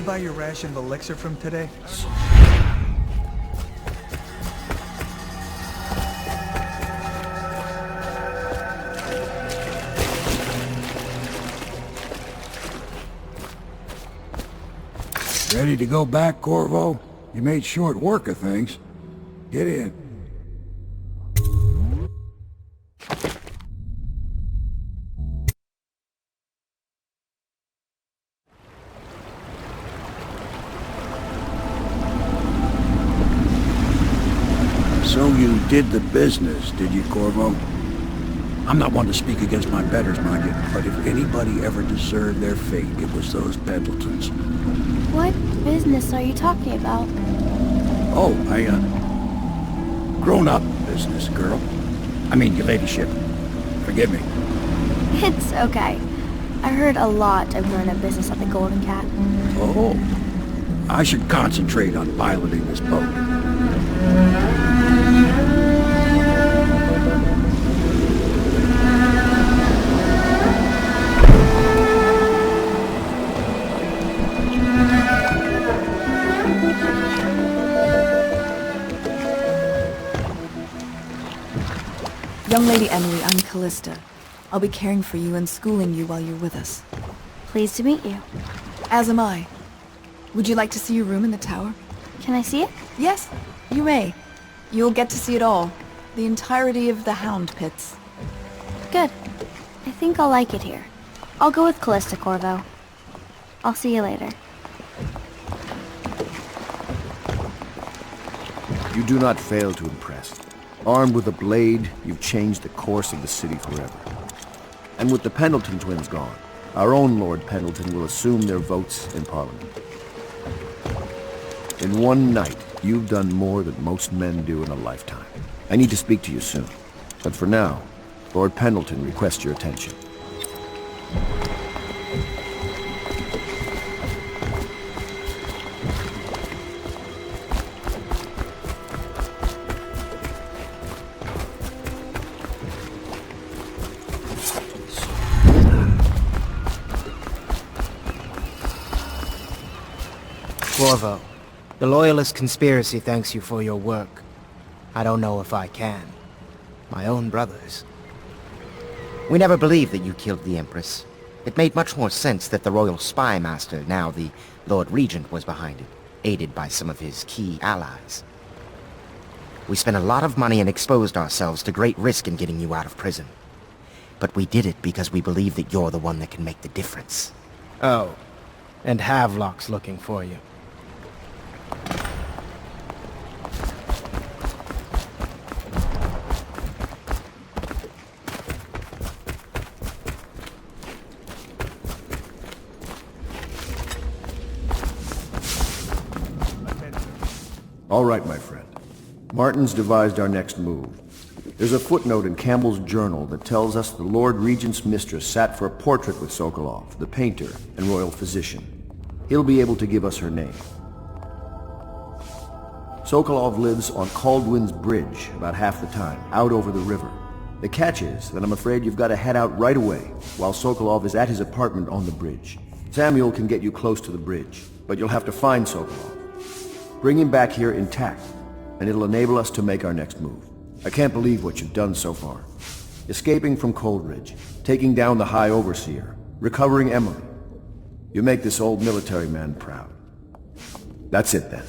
J: Buy your ration of elixir from today?
L: Ready to go back, Corvo? You made short work of things. Get in. So you did the business, did you, Corvo? I'm not one to speak against my betters, mind you, but if anybody ever deserved their fate, it was those Pendletons.
F: What business are you talking about?
L: Oh, grown-up business, girl. I mean, your ladyship. Forgive me.
F: It's okay. I heard a lot of grown-up business at the Golden Cat.
L: Oh, I should concentrate on piloting this boat.
P: Young Lady Emily, I'm Callista. I'll be caring for you and schooling you while you're with us.
F: Pleased to meet you.
P: As am I. Would you like to see your room in the tower?
F: Can I see it?
P: Yes, you may. You'll get to see it all. The entirety of the Hound Pits.
F: Good. I think I'll like it here. I'll go with Callista, Corvo. I'll see you later.
D: You do not fail to impress. Armed with a blade, you've changed the course of the city forever. And with the Pendleton twins gone, our own Lord Pendleton will assume their votes in Parliament. In one night, you've done more than most men do in a lifetime. I need to speak to you soon. But for now, Lord Pendleton requests your attention.
A: Corvo, the Loyalist conspiracy thanks you for your work. I don't know if I can. My own brothers.
M: We never believed that you killed the Empress. It made much more sense that the Royal Spy Master, now the Lord Regent, was behind it, aided by some of his key allies. We spent a lot of money and exposed ourselves to great risk in getting you out of prison. But we did it because we believe that you're the one that can make the difference.
A: Oh, and Havelock's looking for you.
D: All right, my friend. Martin's devised our next move. There's a footnote in Campbell's journal that tells us the Lord Regent's mistress sat for a portrait with Sokolov, the painter and royal physician. He'll be able to give us her name. Sokolov lives on Caldwin's Bridge about half the time, out over the river. The catch is that I'm afraid you've got to head out right away, while Sokolov is at his apartment on the bridge. Samuel can get you close to the bridge, but you'll have to find Sokolov. Bring him back here intact, and it'll enable us to make our next move. I can't believe what you've done so far. Escaping from Coldridge, taking down the High Overseer, recovering Emily. You make this old military man proud. That's it then.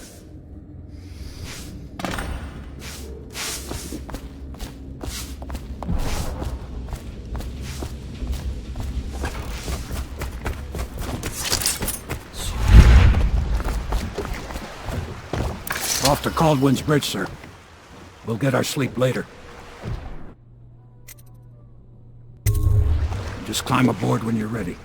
L: Off to Caldwin's Bridge, sir. We'll get our sleep later. Just climb aboard when you're ready.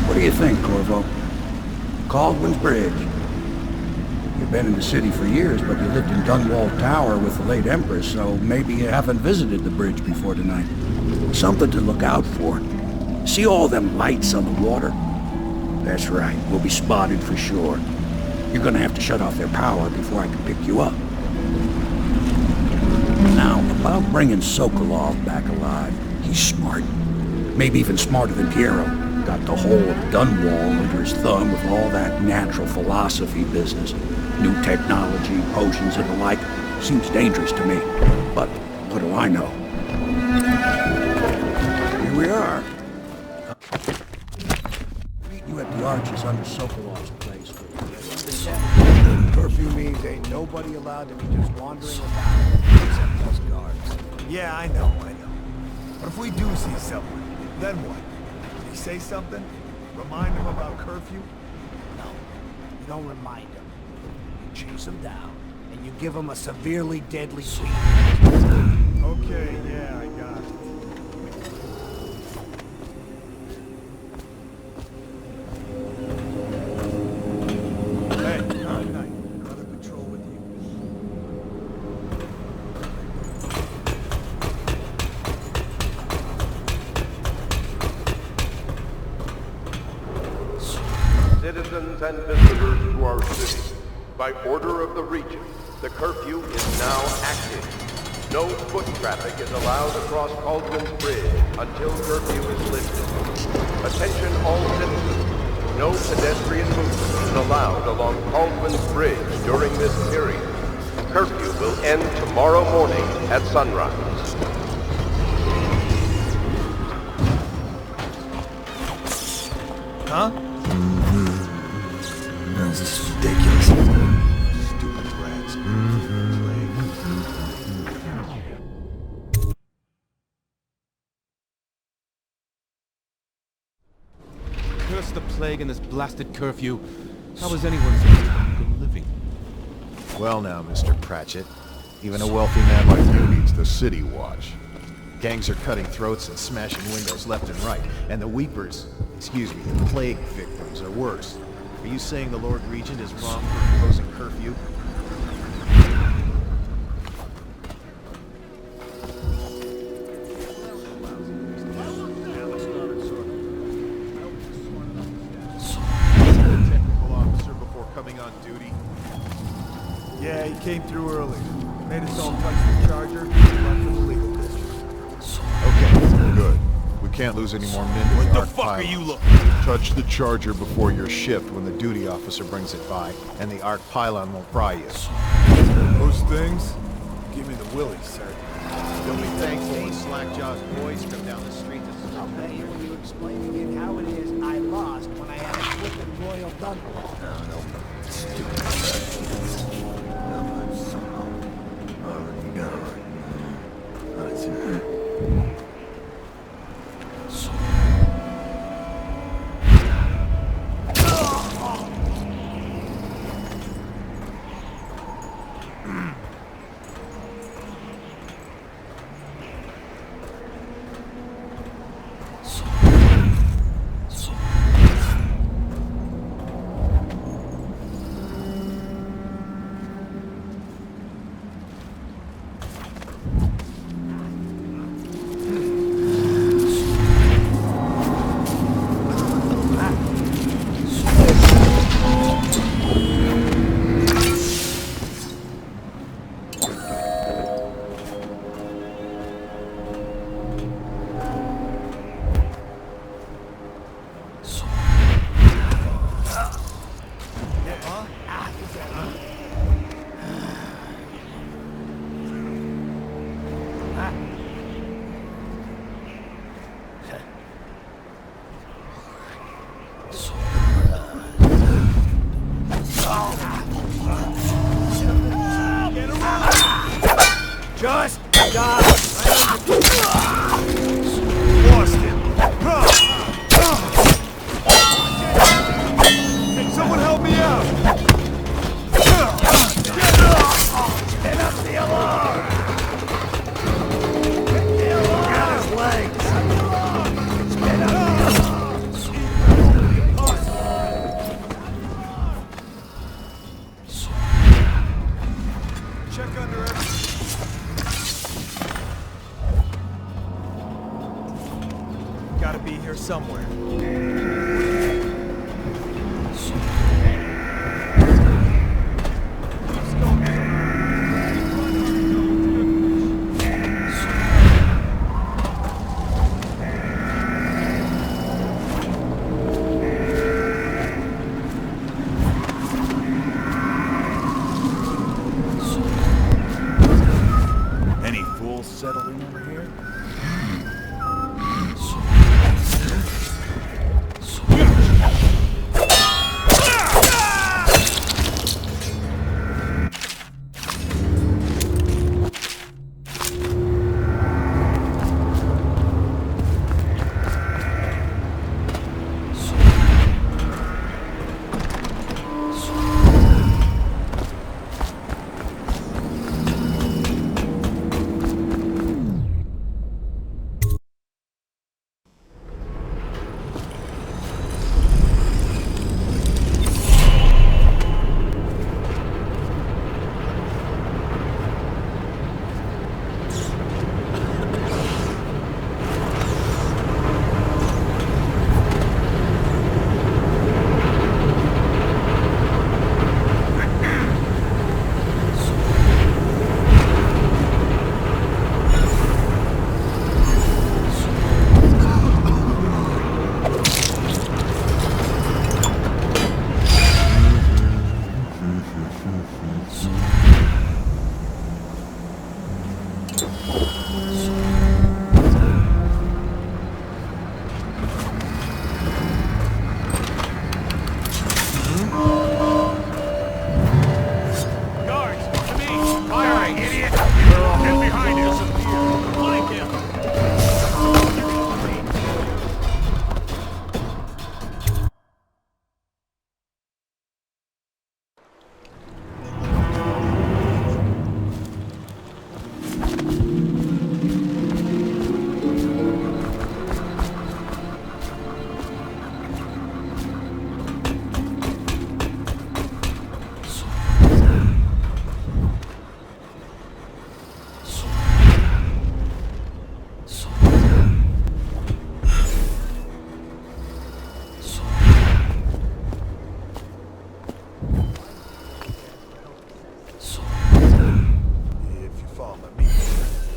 L: What do you think, Corvo? Caldwin's Bridge. You've been in the city for years, but you lived in Dunwall Tower with the late Empress, so maybe you haven't visited the bridge before tonight. Something to look out for. See all them lights on the water? That's right, we'll be spotted for sure. You're gonna have to shut off their power before I can pick you up. Now, about bringing Sokolov back alive. He's smart. Maybe even smarter than Piero. Got the whole of Dunwall under his thumb with all that natural philosophy business. New technology, potions and the like. Seems dangerous to me. But what do I know? Here we are. Meet you at the arches under Sokolov's place.
J: Curfew means ain't nobody allowed to be just wandering about except us guards. Yeah, I know. But if we do see someone, then what? Did he say something? Remind him about curfew?
I: No, you don't remind him. You chase him down, and you give him a severely deadly beating.
J: Okay, yeah, I got it.
K: Citizens and visitors to our city, by order of the Regent, the curfew is now active. No foot traffic is allowed across Caldwin's Bridge until curfew is lifted. Attention all citizens, no pedestrian movement is allowed along Caldwin's Bridge during this period. Curfew will end tomorrow morning at sunrise.
J: Huh? This is ridiculous. Stupid rats.
O: Curse the plague and this blasted curfew. How is anyone supposed to have good living?
H: Well now, Mr. Pratchett. Even a wealthy man like you needs the city watch. Gangs are cutting throats and smashing windows left and right, and the weepers, excuse me, the plague victims are worse. Are you saying the Lord Regent is wrong for imposing curfew? Technical officer before coming on duty?
J: Yeah, he came through early. Made us all touch the charger, left for the legal district.
H: Okay, good. We can't lose any more men to
O: What
H: the
O: the
H: arc
O: fuck are
H: pylon.
O: you looking?
H: Touch the charger before your shift when the duty officer brings it by, and the arc pylon will fry you.
J: Those things? Give me the willies, sir.
H: You'll be thankful when Slackjaw's boys come down the street to
I: I'll bet you when you explain again how it is I lost when I had a flippin' royal Dunwall.
J: Gotta be here somewhere. Any fools settling over here?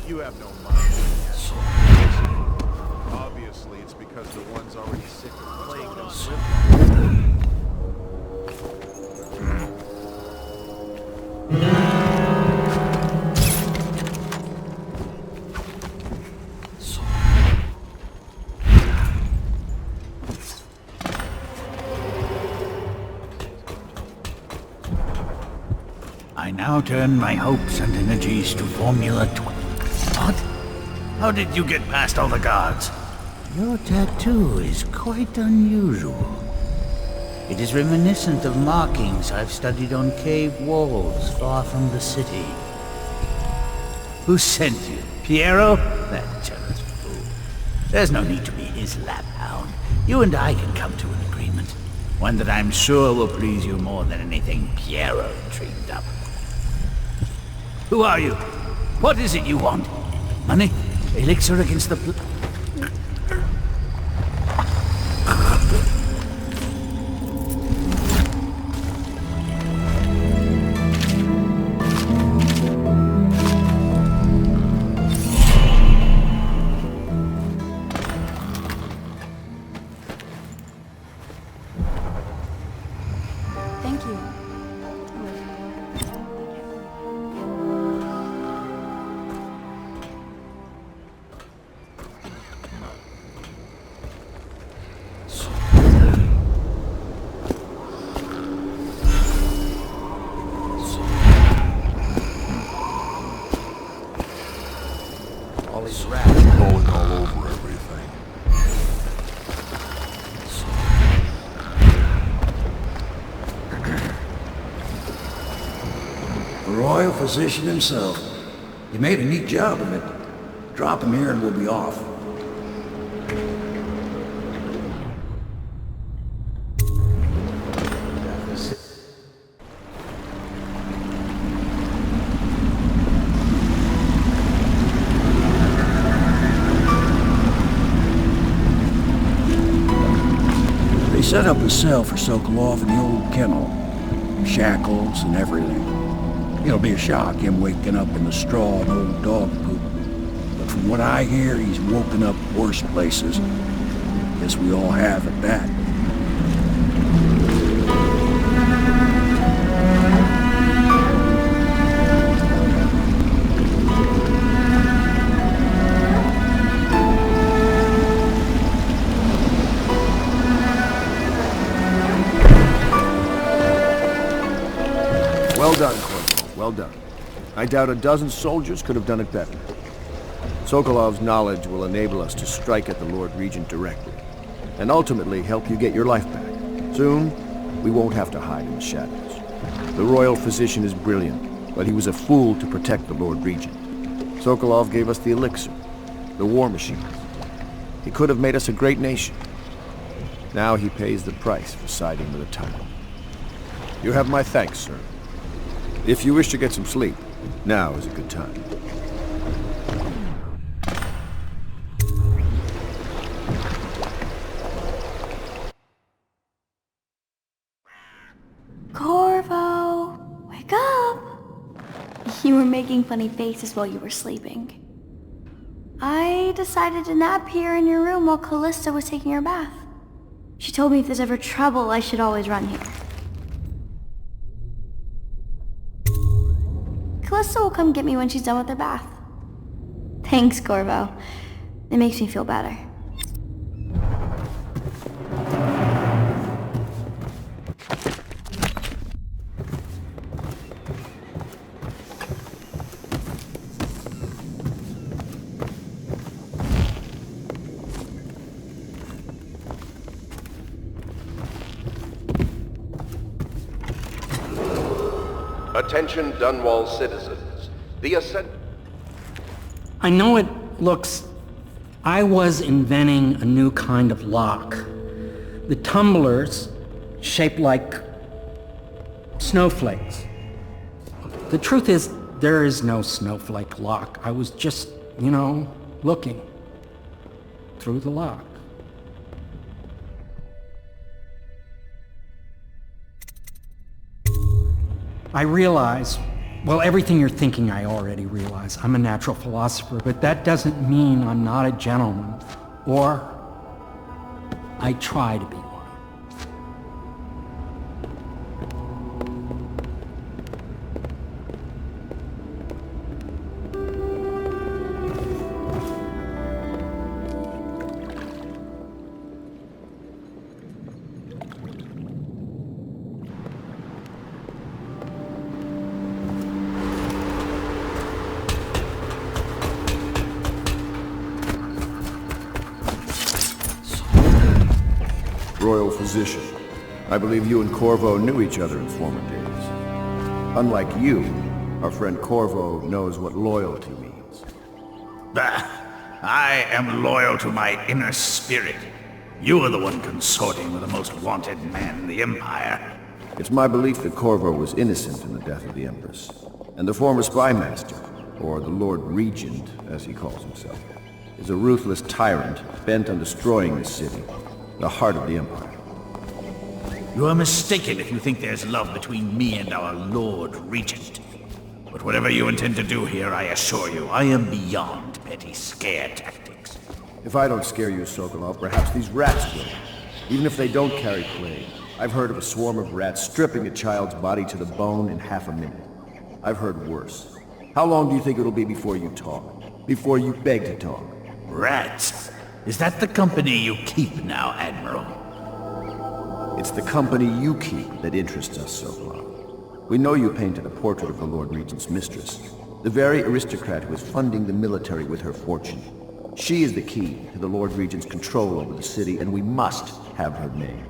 J: You have no mind. Obviously, it's because the one's already sick of playing them
E: I now turn my hopes and energies to Formula 12. What? How did you get past all the guards?
G: Your tattoo is quite unusual. It is reminiscent of markings I've studied on cave walls far from the city.
E: Who sent you? Piero? That jealous fool. There's no need to be his laphound. You and I can come to an agreement. One that I'm sure will please you more than anything Piero dreamed up. Who are you? What is it you want? Money? Elixir against the...
F: Thank you.
K: All these rats
H: Rolling all over everything.
L: The royal physician himself. He made a neat job of it. Drop him here and we'll be off. set up a cell for Sokolov in the old kennel. Shackles and everything. It'll be a shock, him waking up in the straw and old dog poop. But from what I hear, he's woken up worse places. Guess we all have at that.
D: Well done, Corporal. Well done. I doubt a dozen soldiers could have done it better. Sokolov's knowledge will enable us to strike at the Lord Regent directly, and ultimately help you get your life back. Soon, we won't have to hide in the shadows. The royal physician is brilliant, but he was a fool to protect the Lord Regent. Sokolov gave us the elixir, the war machine. He could have made us a great nation. Now he pays the price for siding with a tyrant. You have my thanks, sir. If you wish to get some sleep, now is a good time.
F: Corvo, wake up! You were making funny faces while you were sleeping. I decided to nap here in your room while Callista was taking her bath. She told me if there's ever trouble, I should always run here. Callista will come get me when she's done with her bath. Thanks, Corvo. It makes me feel better.
K: Attention Dunwall citizens. The ascent...
N: I know it looks... I was inventing a new kind of lock. The tumblers, shaped like snowflakes. The truth is, there is no snowflake lock. I was just, looking through the lock. I realize, well, everything you're thinking I already realize. I'm a natural philosopher, but that doesn't mean I'm not a gentleman. Or I try to be one.
D: Royal physician. I believe you and Corvo knew each other in former days. Unlike you, our friend Corvo knows what loyalty means.
E: Bah! I am loyal to my inner spirit. You are the one consorting with the most wanted man in the Empire.
D: It's my belief that Corvo was innocent in the death of the Empress, and the former spy master, or the Lord Regent, as he calls himself, is a ruthless tyrant bent on destroying this city, the heart of the Empire.
E: You are mistaken if you think there's love between me and our Lord Regent. But whatever you intend to do here, I assure you, I am beyond petty scare tactics.
D: If I don't scare you, Sokolov, perhaps these rats will. Even if they don't carry plague. I've heard of a swarm of rats stripping a child's body to the bone in half a minute. I've heard worse. How long do you think it'll be before you talk? Before you beg to talk?
E: Rats? Is that the company you keep now, Admiral?
D: It's the company you keep that interests us, Sokolov. We know you painted a portrait of the Lord Regent's mistress, the very aristocrat who is funding the military with her fortune. She is the key to the Lord Regent's control over the city, and we must have her name.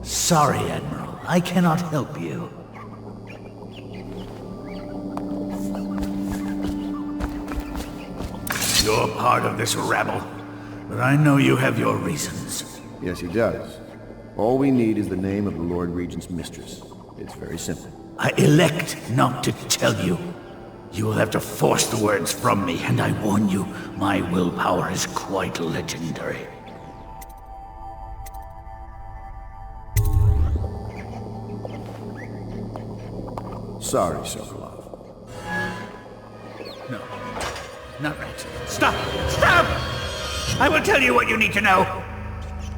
E: Sorry, Admiral. I cannot help you. You're part of this rabble, but I know you have your reasons.
D: Yes, he does. All we need is the name of the Lord Regent's mistress. It's very simple.
E: I elect not to tell you. You will have to force the words from me, and I warn you, my willpower is quite legendary.
D: Sorry, Sokolov.
G: No. Not right. Stop! Stop! I will tell you what you need to know.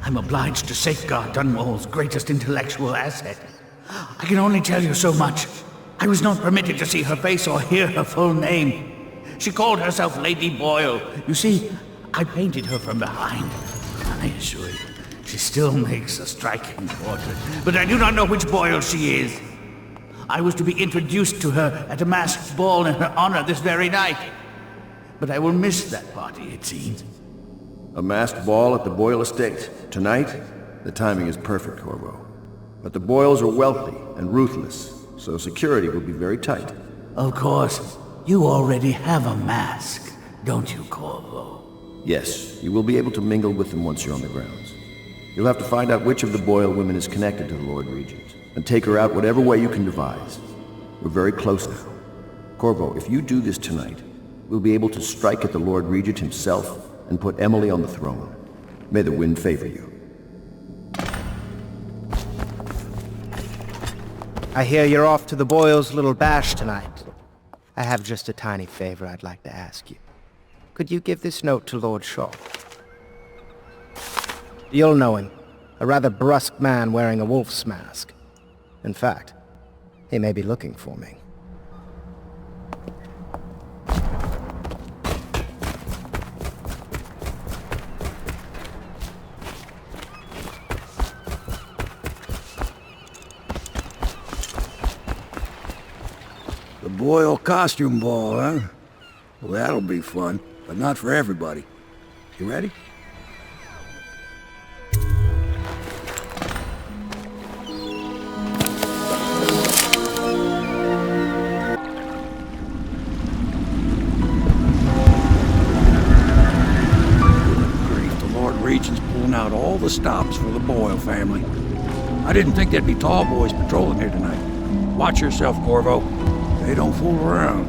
G: I'm obliged to safeguard Dunwall's greatest intellectual asset. I can only tell you so much. I was not permitted to see her face or hear her full name. She called herself Lady Boyle. You see, I painted her from behind. I assure you, she still makes a striking portrait, but I do not know which Boyle she is. I was to be introduced to her at a masked ball in her honor this very night. But I will miss that party, it seems.
D: A masked ball at the Boyle estate. Tonight? The timing is perfect, Corvo. But the Boyles are wealthy and ruthless, so security will be very tight.
G: Of course. You already have a mask, don't you, Corvo?
D: Yes, you will be able to mingle with them once you're on the grounds. You'll have to find out which of the Boyle women is connected to the Lord Regent, and take her out whatever way you can devise. We're very close now. Corvo, if you do this tonight, we'll be able to strike at the Lord Regent himself and put Emily on the throne. May the wind favor you.
A: I hear you're off to the Boyles' little bash tonight. I have just a tiny favor I'd like to ask you. Could you give this note to Lord Shaw? You'll know him. A rather brusque man wearing a wolf's mask. In fact, he may be looking for me.
L: The Boyle costume ball, huh? Well, that'll be fun, but not for everybody. You ready? Regent's pulling out all the stops for the Boyle family. I didn't think there'd be tall boys patrolling here tonight. Watch yourself, Corvo. They don't fool around.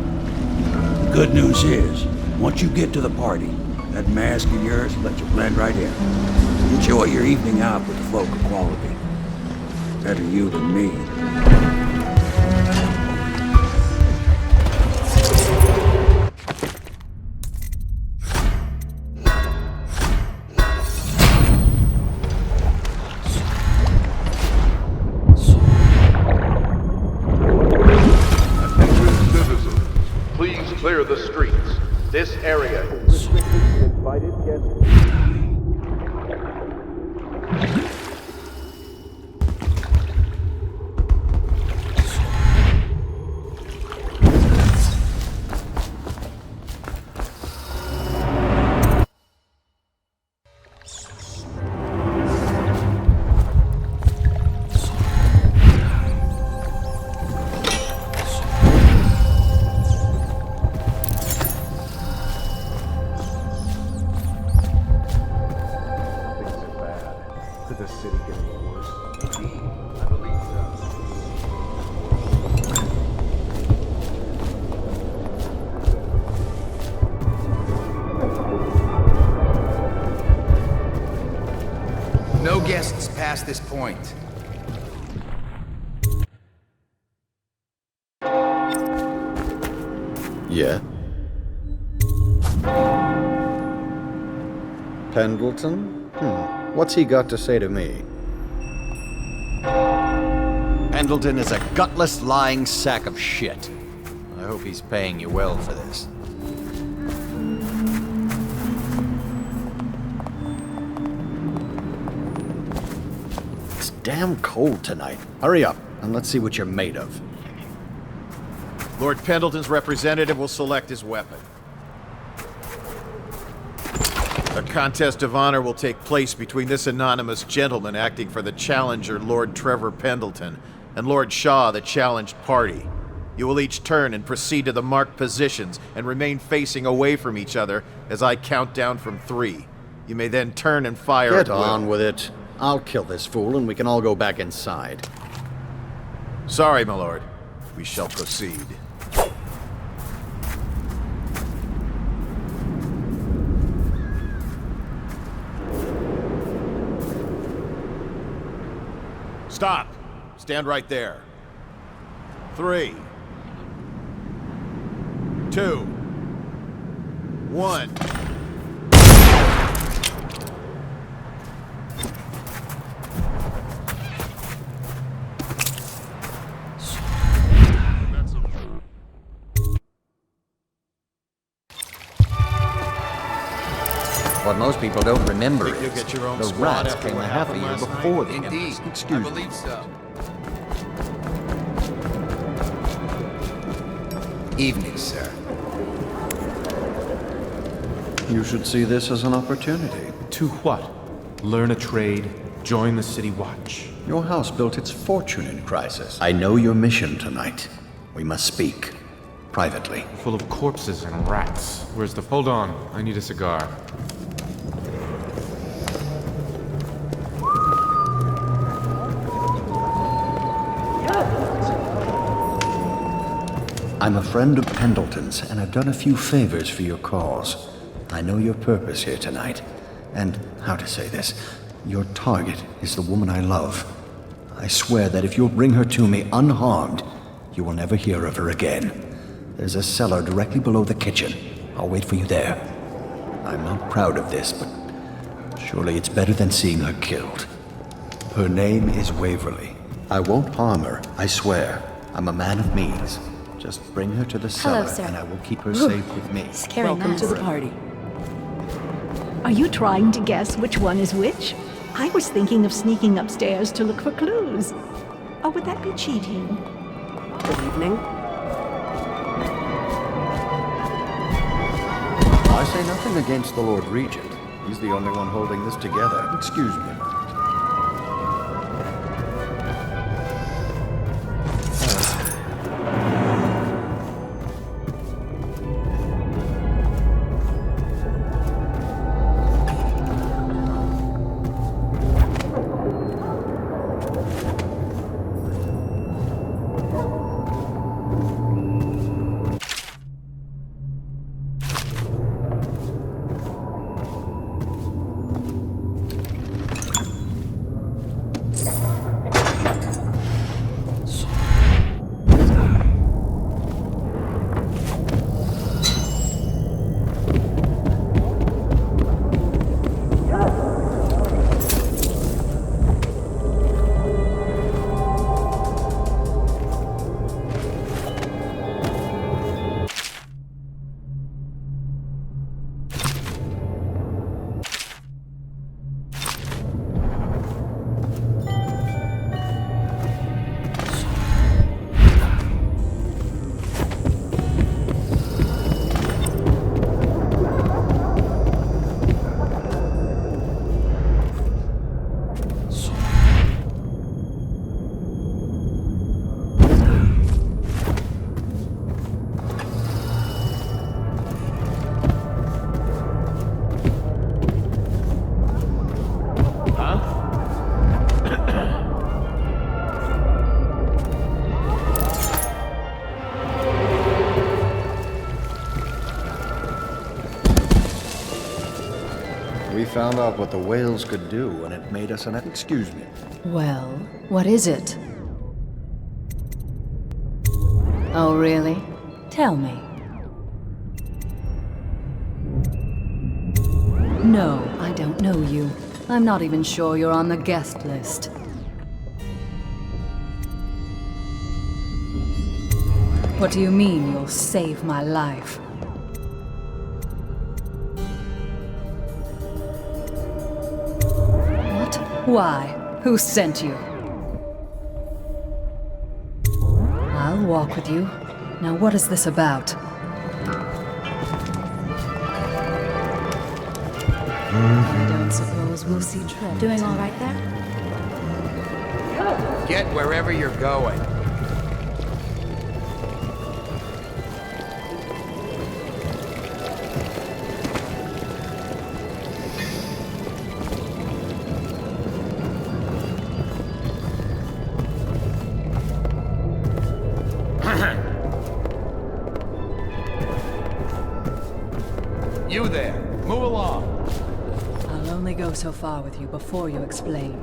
L: The good news is, once you get to the party, that mask of yours will let you blend right in. Enjoy your evening out with the folk of quality. Better you than me.
K: Clear the streets. This area is restricted to invited guests.
C: No guests past this point.
B: Yeah? Pendleton? What's he got to say to me?
V: Pendleton is a gutless, lying sack of shit. I hope he's paying you well for this. It's damn cold tonight. Hurry up, and let's see what you're made of.
H: Lord Pendleton's representative will select his weapon. A contest of honor will take place between this anonymous gentleman acting for the challenger, Lord Trevor Pendleton, and Lord Shaw, the challenged party. You will each turn and proceed to the marked positions and remain facing away from each other as I count down from 3. You may then turn and fire at will.
V: Get on with it. I'll kill this fool and we can all go back inside.
H: Sorry, my lord. We shall proceed. Stop! Stand right there. 3, 2, 1.
V: What most people don't remember
H: Think you'll
V: is
H: get your own
V: the
H: squad
V: rats
H: after
V: came
H: what
V: a half a
H: happened
V: year
H: last
V: before
H: night?
V: the
C: Indeed,
V: Empress.
C: I
V: Excuse me.
C: believe so. Evening, sir.
B: You should see this as an opportunity.
O: To what? Learn a trade, join the City Watch.
B: Your house built its fortune in crisis. I know your mission tonight. We must speak. Privately.
O: Full of corpses and rats. Where's the... Hold on, I need a cigar.
B: I'm a friend of Pendleton's, and I've done a few favors for your cause. I know your purpose here tonight. And, how to say this, your target is the woman I love. I swear that if you'll bring her to me unharmed, you will never hear of her again. There's a cellar directly below the kitchen. I'll wait for you there. I'm not proud of this, but surely it's better than seeing her killed. Her name is Waverly. I won't harm her, I swear. I'm a man of means. Just bring her to the cellar,
Q: sir.
B: and I will keep her safe with me.
Q: Welcome to the
P: party.
Q: Are you trying to guess which one is which? I was thinking of sneaking upstairs to look for clues. Or would that be cheating?
S: Good evening.
B: I say nothing against the Lord Regent. He's the only one holding this together. Excuse me. We found out what the whales could do, and it made us an... Excuse me.
R: Well, what is it? Oh, really? Tell me. No, I don't know you. I'm not even sure you're on the guest list. What do you mean you'll save my life? What? Why? Who sent you? I'll walk with you. Now what is this about? I don't suppose we'll see Trent.
Q: Doing all right there?
C: Get wherever you're going. You there. Move along.
R: I'll only go so far with you before you explain.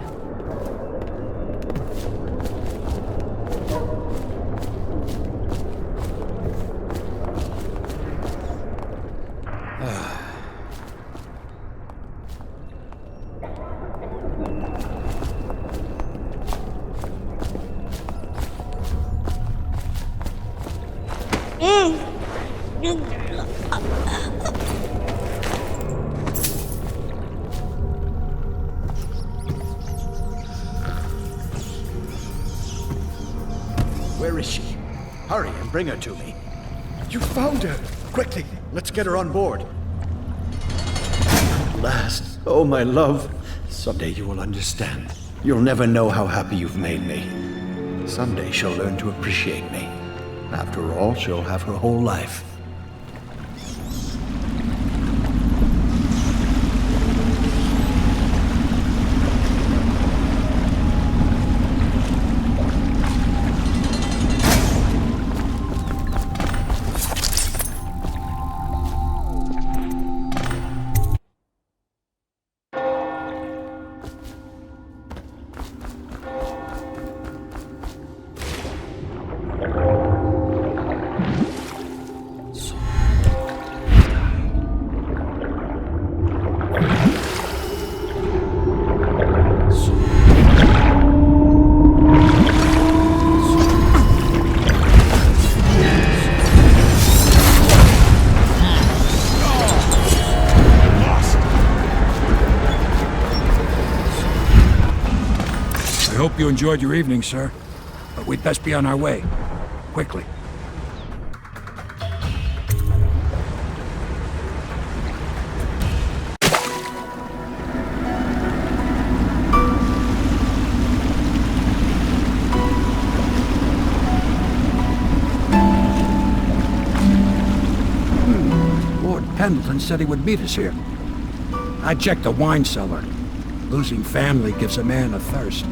B: Where is she? Hurry and bring her to me. You found her! Quickly, let's get her on board. At last, oh my love. Someday you will understand. You'll never know how happy you've made me. Someday she'll learn to appreciate me. After all, she'll have her whole life.
L: You enjoyed your evening, sir. But we'd best be on our way. Quickly. Lord Pendleton said he would meet us here. I checked the wine cellar. Losing family gives a man a thirst.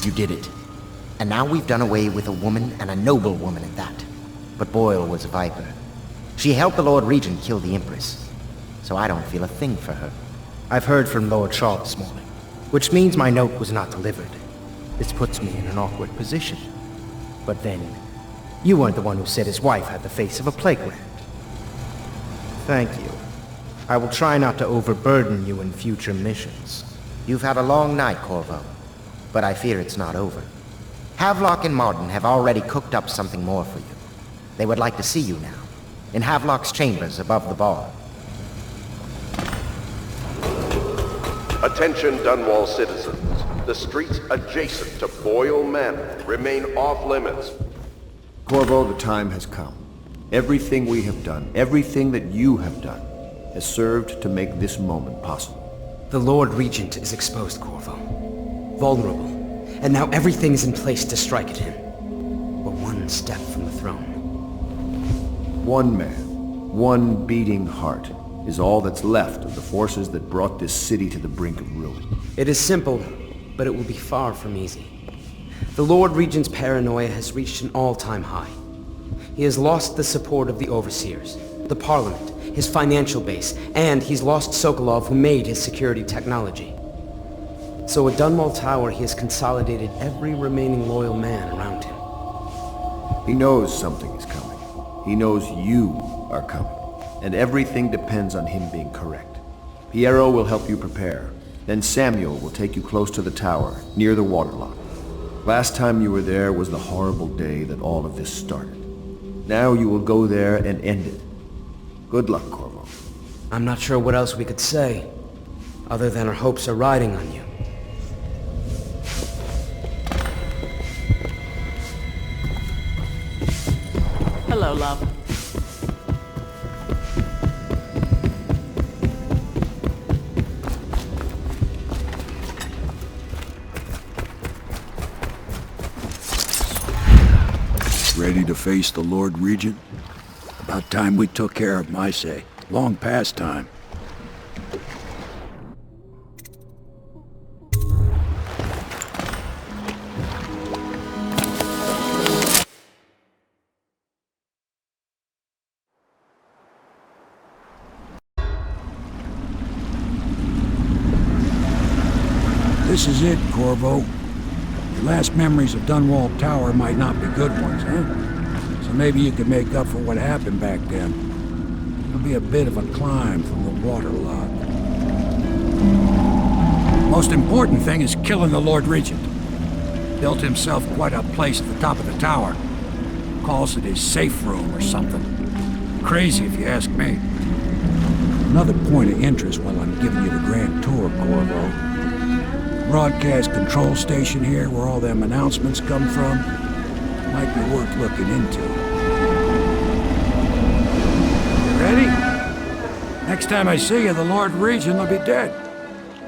M: You did it. And now we've done away with a woman, and a noble woman at that. But Boyle was a viper. She helped the Lord Regent kill the Empress. So I don't feel a thing for her.
A: I've heard from Lord Shaw this morning, which means my note was not delivered. This puts me in an awkward position. But then, you weren't the one who said his wife had the face of a playground. Thank you. I will try not to overburden you in future missions.
M: You've had a long night, Corvo. But I fear it's not over. Havelock and Martin have already cooked up something more for you. They would like to see you now, in Havelock's chambers above the bar.
K: Attention Dunwall citizens. The streets adjacent to Boyle Manor remain off limits.
D: Corvo, the time has come. Everything we have done, everything that you have done, has served to make this moment possible.
T: The Lord Regent is exposed, Corvo. Vulnerable, and now everything is in place to strike at him. We're one step from the throne.
D: One man, one beating heart, is all that's left of the forces that brought this city to the brink of ruin.
T: It is simple, but it will be far from easy. The Lord Regent's paranoia has reached an all-time high. He has lost the support of the Overseers, the Parliament, his financial base, and he's lost Sokolov, who made his security technology. So at Dunwall Tower, he has consolidated every remaining loyal man around him.
D: He knows something is coming. He knows you are coming. And everything depends on him being correct. Piero will help you prepare. Then Samuel will take you close to the tower, near the waterlock. Last time you were there was the horrible day that all of this started. Now you will go there and end it. Good luck, Corvo.
T: I'm not sure what else we could say, other than our hopes are riding on you.
S: Hello, love.
L: Ready to face the Lord Regent? About time we took care of my say. Long past time. this is it, Corvo. Your last memories of Dunwall Tower might not be good ones, huh? So maybe you can make up for what happened back then. It'll be a bit of a climb from the waterlogged. Most important thing is killing the Lord Regent. Built himself quite a place at the top of the tower. Calls it his safe room or something. Crazy if you ask me. Another point of interest while I'm giving you the grand tour, Corvo. Broadcast control station here where all them announcements come from. Might be worth looking into. You ready? Next time I see you, the Lord Regent will be dead.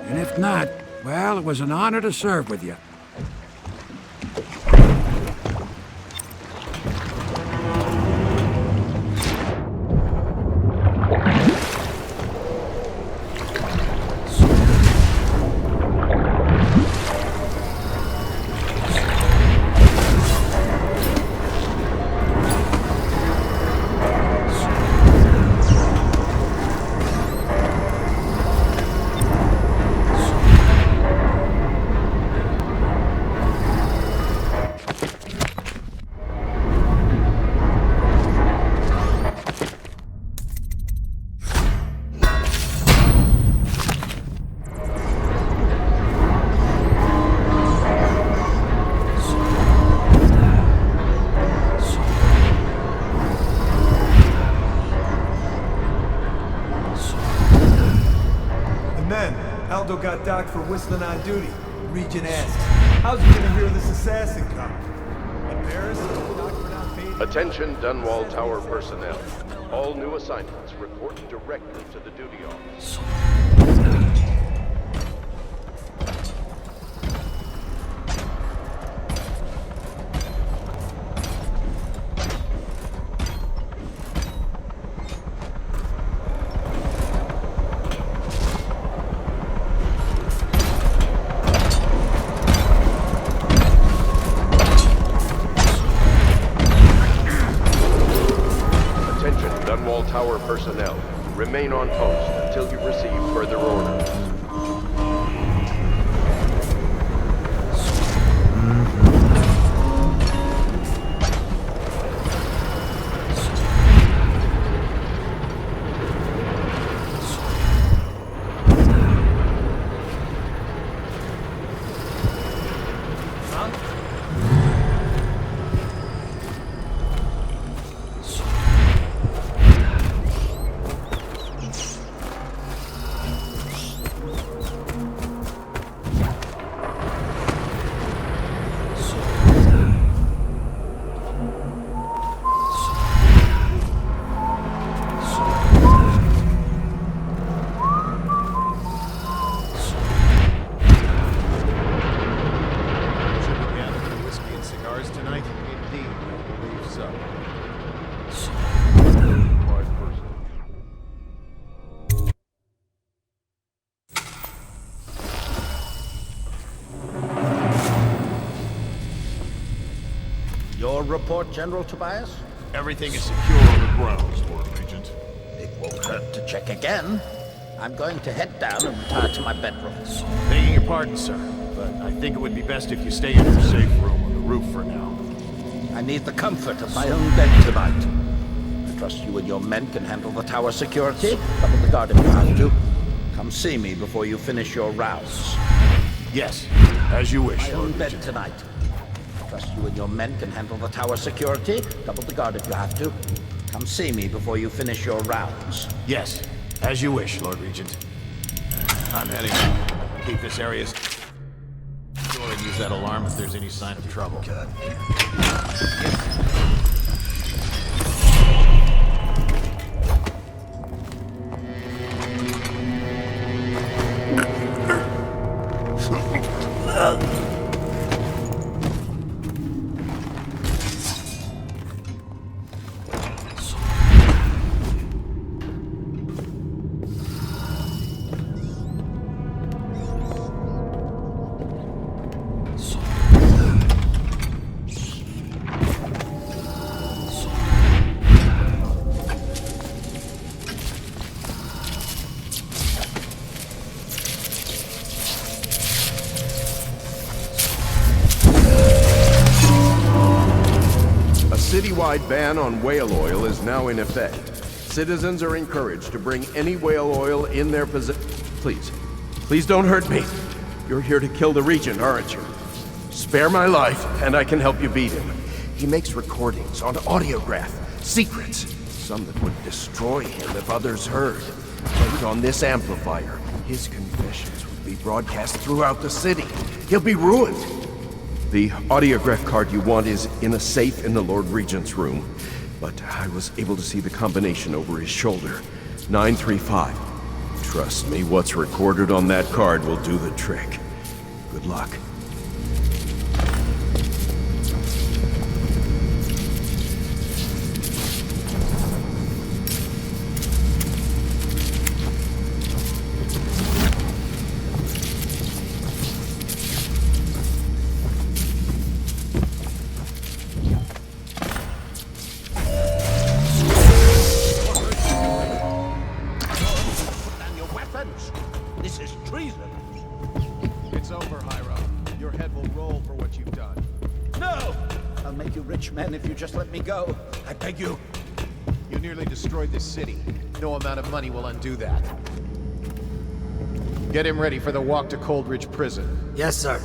L: And if not, well, it was an honor to serve with you.
J: Got docked for whistling on duty. Regent asked, how's he gonna hear this assassin coming? Embarrassed? Docked for not paying?
K: Attention Dunwall Tower personnel. All new assignments report directly to the duty office. Tower personnel, remain on post until you receive further orders.
G: Your report, General Tobias?
H: Everything is secure on the grounds, Lord Regent.
G: It won't hurt to check again. I'm going to head down and retire to my bedroom.
H: Begging your pardon, sir, but I think it would be best if you stay in your safe room on the roof for now.
G: I need the comfort of my own bed tonight. I trust you and your men can handle the tower security. Double the guard if you have to. Come see me before you finish your rounds.
H: Yes, as you wish,
G: My own
H: Lord
G: bed
H: Regent.
G: tonight. I trust you and your men can handle the tower security. Double the guard if you have to. Come see me before you finish your rounds.
H: Yes, as you wish, Lord Regent. I'm heading out. Keep this area secure and use that alarm if there's any sign of trouble.
K: citywide ban on whale oil is now in effect. Citizens are encouraged to bring any whale oil in their possession. Please don't hurt me. You're here to kill the Regent, aren't you? Spare my life, and I can help you beat him. He makes recordings on audiograph, secrets, some that would destroy him if others heard. Played on this amplifier, his confessions would be broadcast throughout the city. He'll be ruined. The audiograph card you want is in a safe in the Lord Regent's room, but I was able to see the combination over his shoulder. 935. Trust me, what's recorded on that card will do the trick. Good luck.
H: This is treason. It's over, Hyra. Your head will roll for what you've done.
G: No! I'll make you rich men if you just let me go. I beg you.
H: You nearly destroyed this city. No amount of money will undo that. Get him ready for the walk to Coldridge Prison.
T: Yes, sir.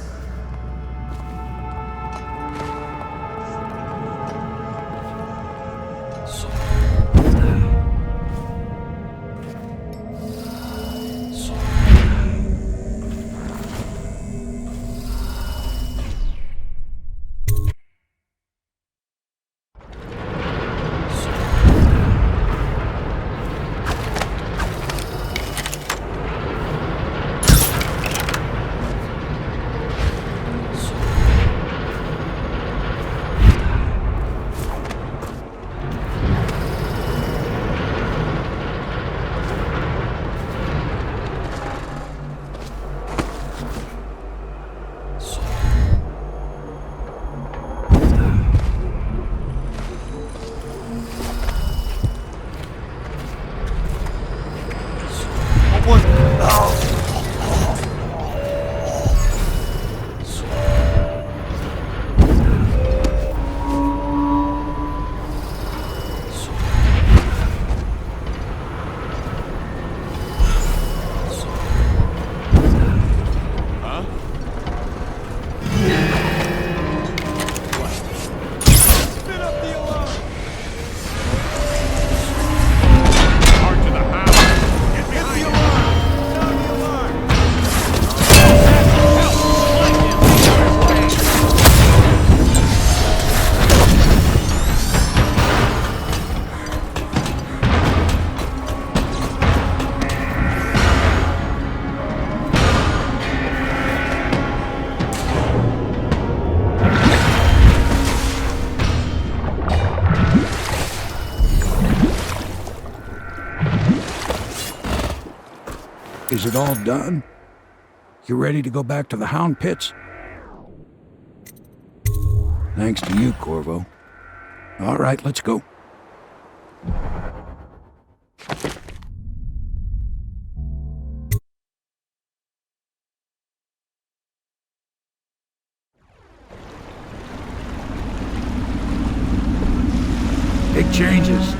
L: Is it all done? You ready to go back to the Hound Pits? Thanks to you, Corvo. All right, let's go. Big changes.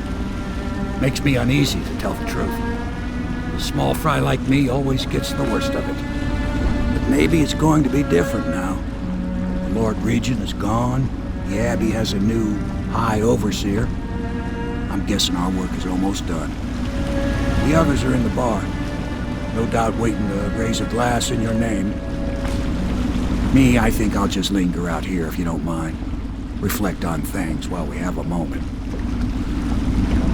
L: Makes me uneasy, to tell the truth. A small fry like me always gets the worst of it. But maybe it's going to be different now. The Lord Regent is gone. The Abbey has a new High Overseer. I'm guessing our work is almost done. The others are in the bar. No doubt waiting to raise a glass in your name. Me, I think I'll just linger out here if you don't mind. Reflect on things while we have a moment.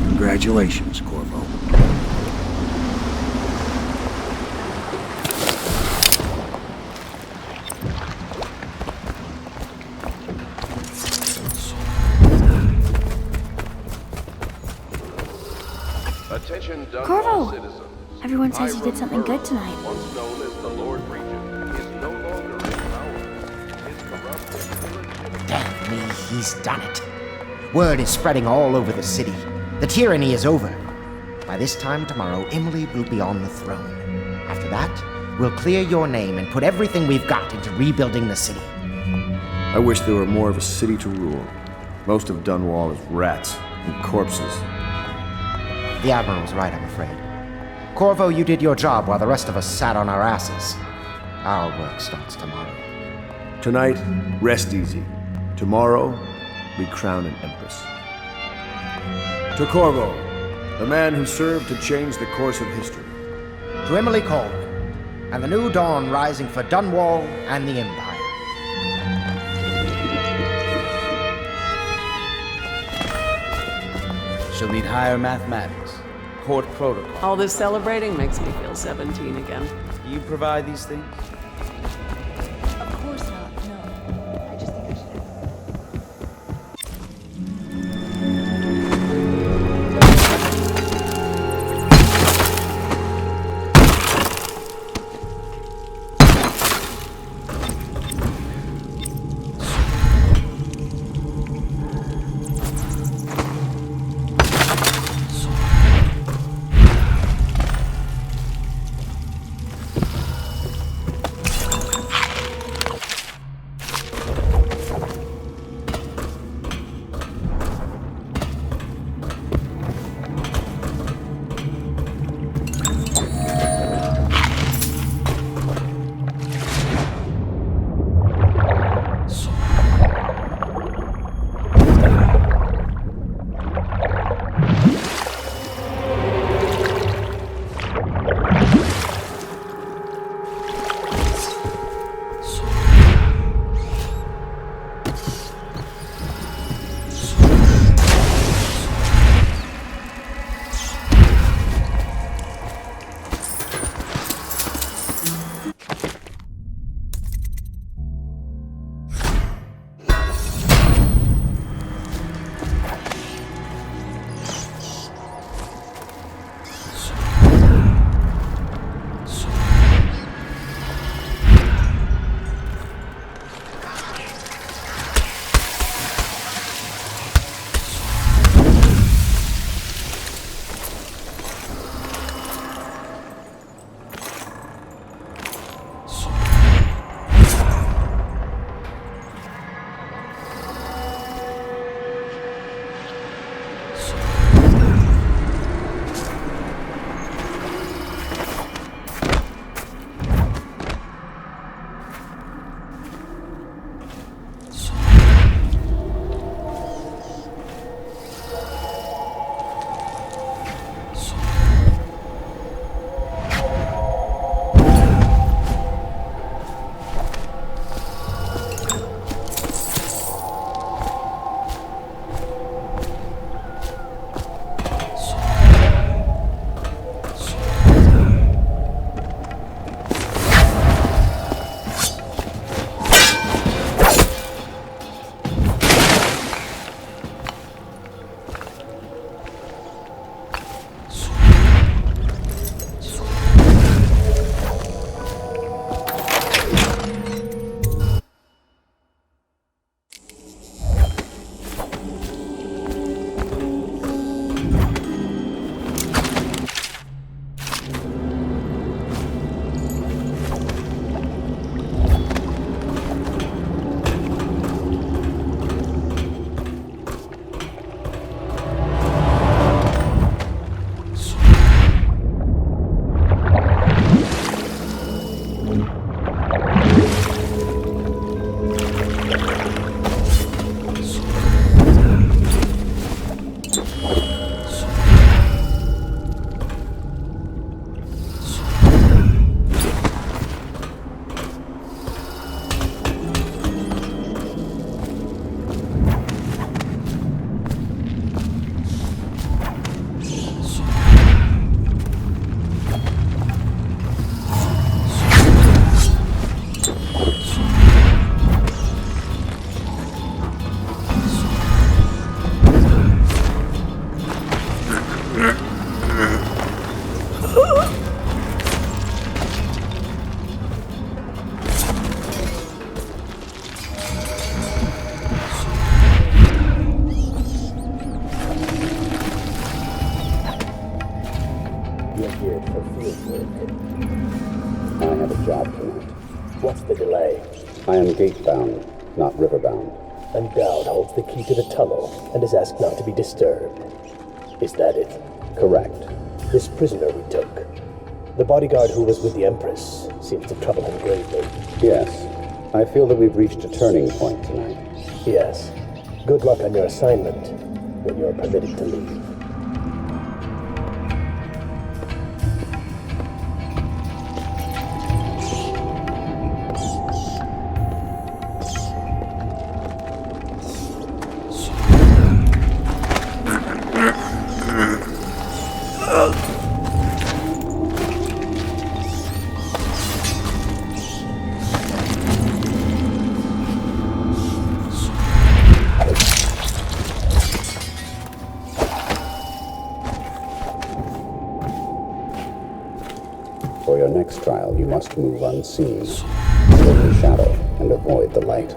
L: Congratulations, Corvo.
K: Attention Dunwall
F: Corvo!
K: citizens.
F: Everyone says you did something good tonight.
K: Once known as the Lord Regent, is no longer in power. His corrupt
M: Damn me, he's done it. Word is spreading all over the city. The tyranny is over. By this time tomorrow, Emily will be on the throne. After that, we'll clear your name and put everything we've got into rebuilding the city.
D: I wish there were more of a city to rule. Most of Dunwall is rats and corpses.
M: The Admiral was right, I'm afraid. Corvo, you did your job while the rest of us sat on our asses. Our work starts tomorrow.
D: Tonight, rest easy. Tomorrow, we crown an empress. To Corvo, the man who served to change the course of history.
A: To Emily Coleman, and the new dawn rising for Dunwall and the Empire.
I: She'll need higher mathematics, court protocol.
U: All this celebrating makes me feel 17 again.
I: You provide these things?
F: Of course not, no. I just think I should.
W: I have a job tonight. What's the delay? I am gate-bound, not river-bound.
E: and Dowd holds the key to the tunnel and is asked not to be disturbed. Is that it? Correct. This prisoner we took. The bodyguard who was with the Empress seems to trouble him gravely.
N: Yes. I feel that we've reached a turning point tonight.
E: Yes. Good luck on your assignment when you're permitted to leave.
N: For your next trial, you must move unseen, stay in shadow, and avoid the light.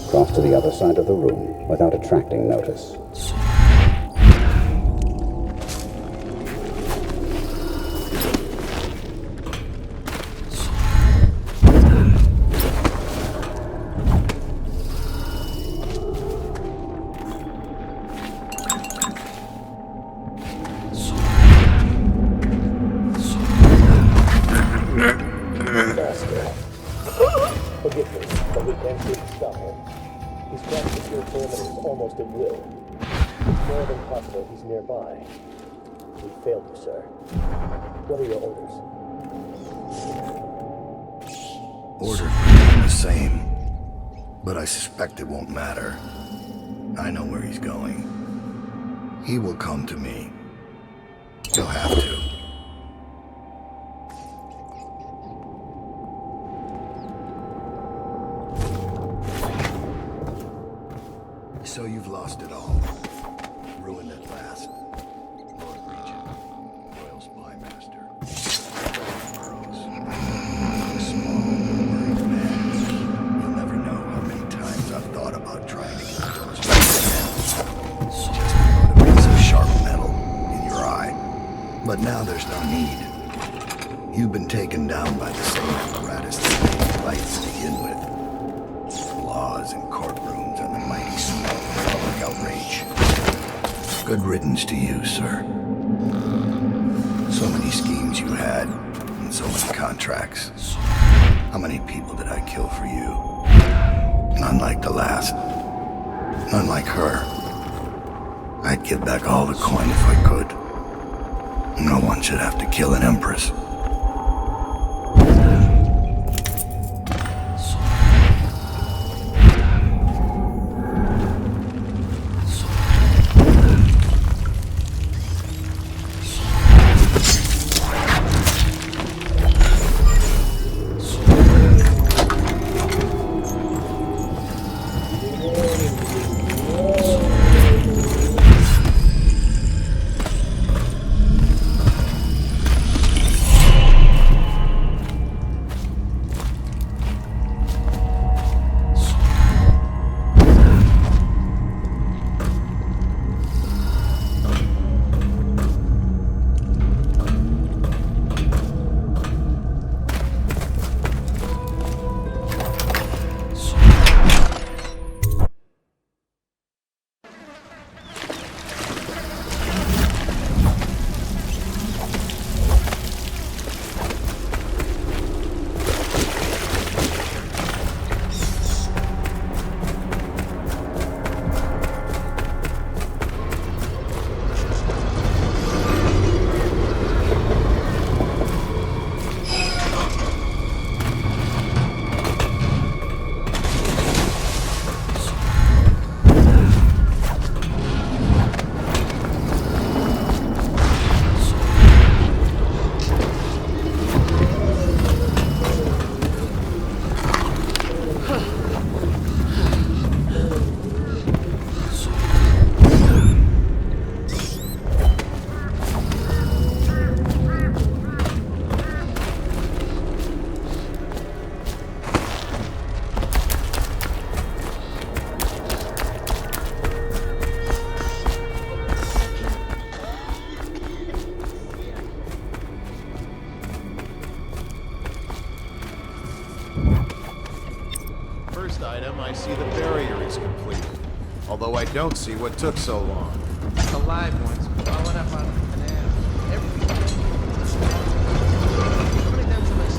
N: Cross to the other side of the room without attracting notice.
E: Forgive me, but we can't seem to stop him. He's crossed secure perimeters almost at will. It's more than possible he's nearby. We failed you, sir. What are your orders?
B: Orders remain the same, but I suspect it won't matter. I know where he's going. He will come to me. He'll have to. So you've lost it all. Ruined at last. Lord Regent, Royal Spy Master. Burrows. Small, worried man. You'll never know how many times I've thought about trying to get doors back again. Just to put a piece of sharp metal in your eye. But now there's no need. You've been taken down by the same apparatus that made life to begin with. Laws and courtrooms and the mighty smell of public outrage. Good riddance to you, sir. So many schemes you had, and so many contracts. How many people did I kill for you? None like the last. None like her. I'd give back all the coin if I could. No one should have to kill an empress.
H: First item, I see the barrier is Although I don't see what took so long.
O: The live ones crawling up out of the canal. Putting them to my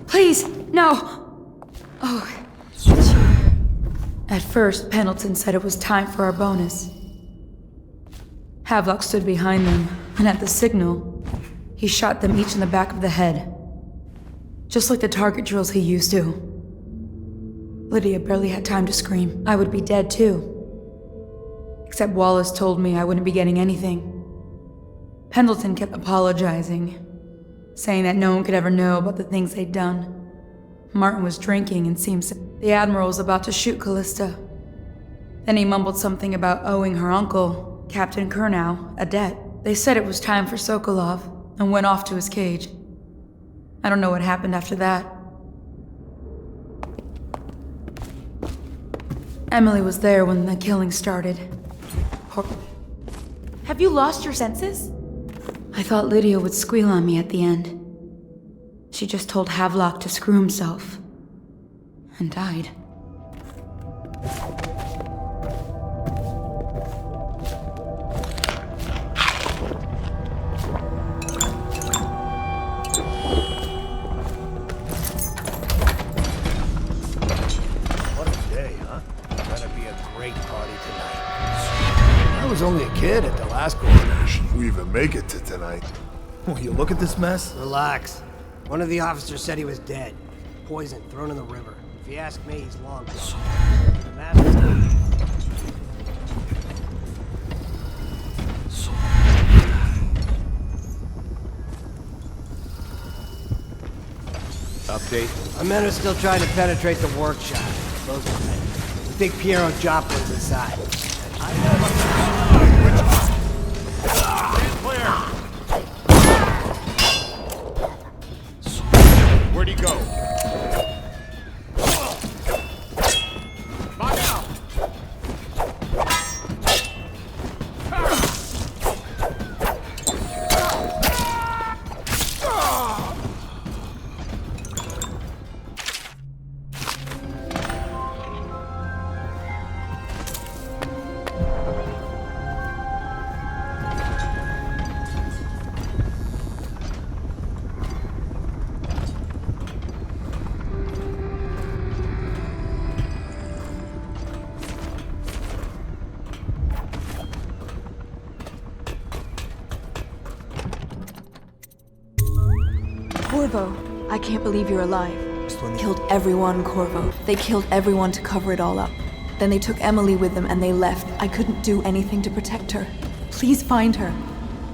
P: Please, no! Oh. At first, Pendleton said it was time for our bonus. Havelock stood behind them, and at the signal, he shot them each in the back of the head. Just like the target drills he used to. Lydia barely had time to scream. I would be dead too. Except Wallace told me I wouldn't be getting anything. Pendleton kept apologizing, saying that no one could ever know about the things they'd done. Martin was drinking and seemed sick. The Admiral was about to shoot Callista. Then he mumbled something about owing her uncle, Captain Kurnow, a debt. They said it was time for Sokolov, and went off to his cage. I don't know what happened after that. Emily was there when the killing started. Have you lost your senses? I thought Lydia would squeal on me at the end. She just told Havelock to screw himself. And died.
J: What a day, huh? Gonna be a great party tonight. I was only a kid at the last coronation.
V: We even make it to tonight.
J: Will you look at this mess?
C: Relax. One of the officers said he was dead. Poisoned, thrown in the river. If you ask me, he's long gone. The master...
H: Update?
C: Our men are still trying to penetrate the workshop. Those are men. We think Piero Joplin's inside.
H: Where'd he go?
P: Corvo, I can't believe you're alive. Killed everyone, Corvo. They killed everyone to cover it all up. Then they took Emily with them and they left. I couldn't do anything to protect her. Please find her.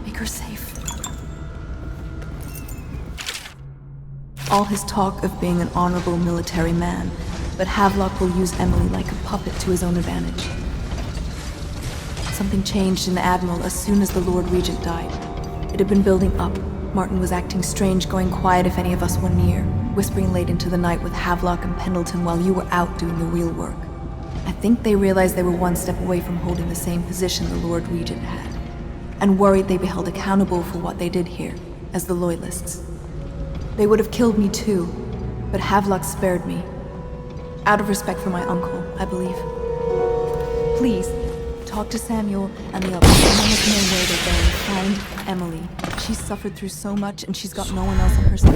P: Make her safe. All his talk of being an honorable military man, but Havelock will use Emily like a puppet to his own advantage. Something changed in the Admiral as soon as the Lord Regent died. It had been building up. Martin was acting strange, going quiet if any of us were near, whispering late into the night with Havelock and Pendleton while you were out doing the real work. I think they realized they were one step away from holding the same position the Lord Regent had, and worried they'd be held accountable for what they did here, as the loyalists. They would have killed me too, but Havelock spared me. Out of respect for my uncle, I believe. Please, talk to Samuel and the others. Someone must know where they're going. Find Emily. She's suffered through so much and she's got no one else on her side.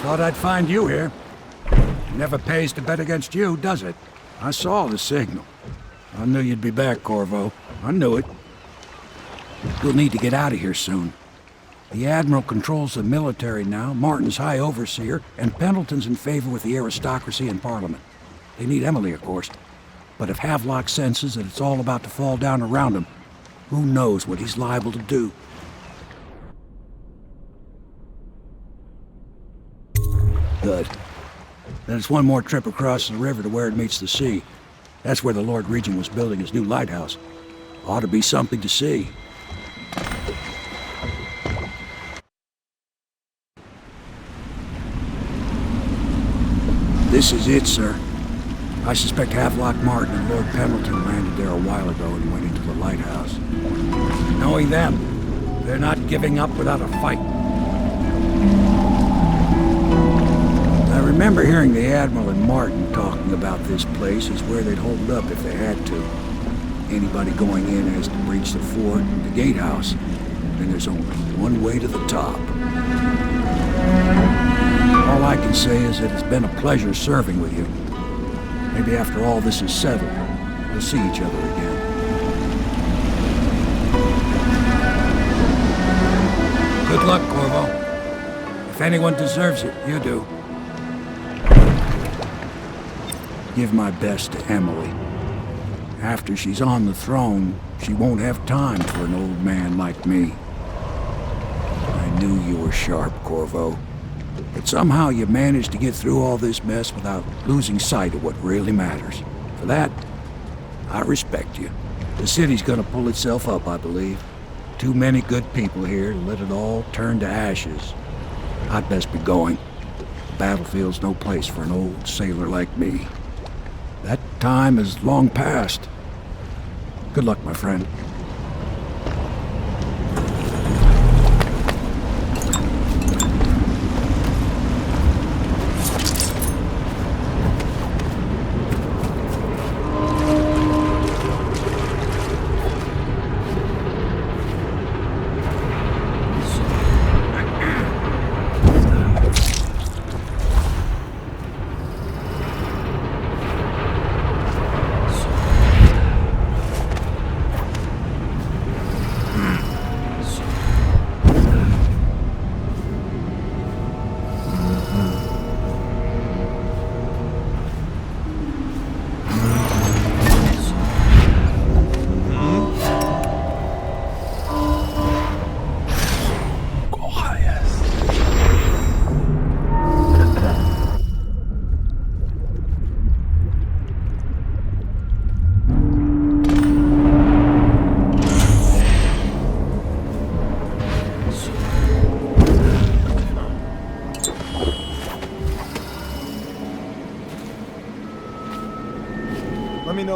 L: Thought I'd find you here. Never pays to bet against you, does it? I saw the signal. I knew you'd be back, Corvo. I knew it. We'll need to get out of here soon. The Admiral controls the military now, Martin's High Overseer, and Pendleton's in favor with the aristocracy and Parliament. They need Emily, of course. But if Havelock senses that it's all about to fall down around him, who knows what he's liable to do? Good. Then it's one more trip across the river to where it meets the sea. That's where the Lord Regent was building his new lighthouse. Ought to be something to see. This is it, sir. I suspect Havelock Martin and Lord Pendleton landed there a while ago and went into the lighthouse. Knowing them, they're not giving up without a fight. I remember hearing the Admiral and Martin talking about this place as where they'd hold up if they had to. Anybody going in has to breach the fort and the gatehouse, and there's only one way to the top. All I can say is that it's been a pleasure serving with you. Maybe after all this is settled, we'll see each other again. Good luck, Corvo. If anyone deserves it, you do. Give my best to Emily. After she's on the throne, she won't have time for an old man like me. I knew you were sharp, Corvo. But somehow you managed to get through all this mess without losing sight of what really matters. For that, I respect you. The city's gonna pull itself up, I believe. Too many good people here to let it all turn to ashes. I'd best be going. The battlefield's no place for an old sailor like me. That time has long passed. Good luck, my friend.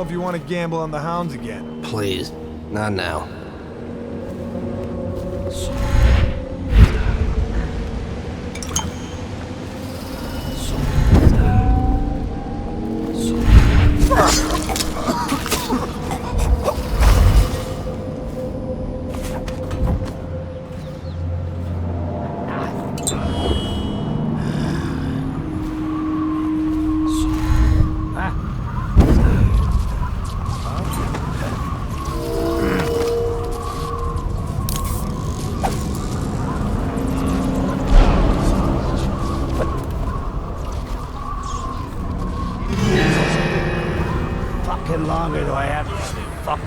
J: know if you want to gamble on the hounds again.
C: Please, not now.
G: Longer do I have to fuck?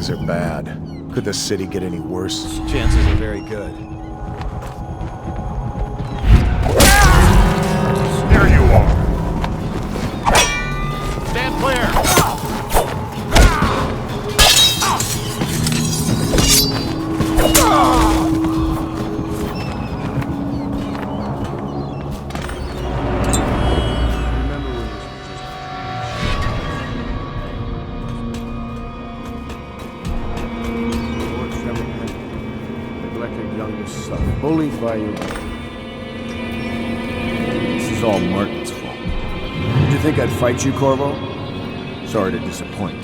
J: Are bad. Could the city get any worse?
Q: Chances are very good.
H: There you are! Stand clear!
D: Bullied by you. This is all Martin's fault. Did you think I'd fight you, Corvo? Sorry to disappoint.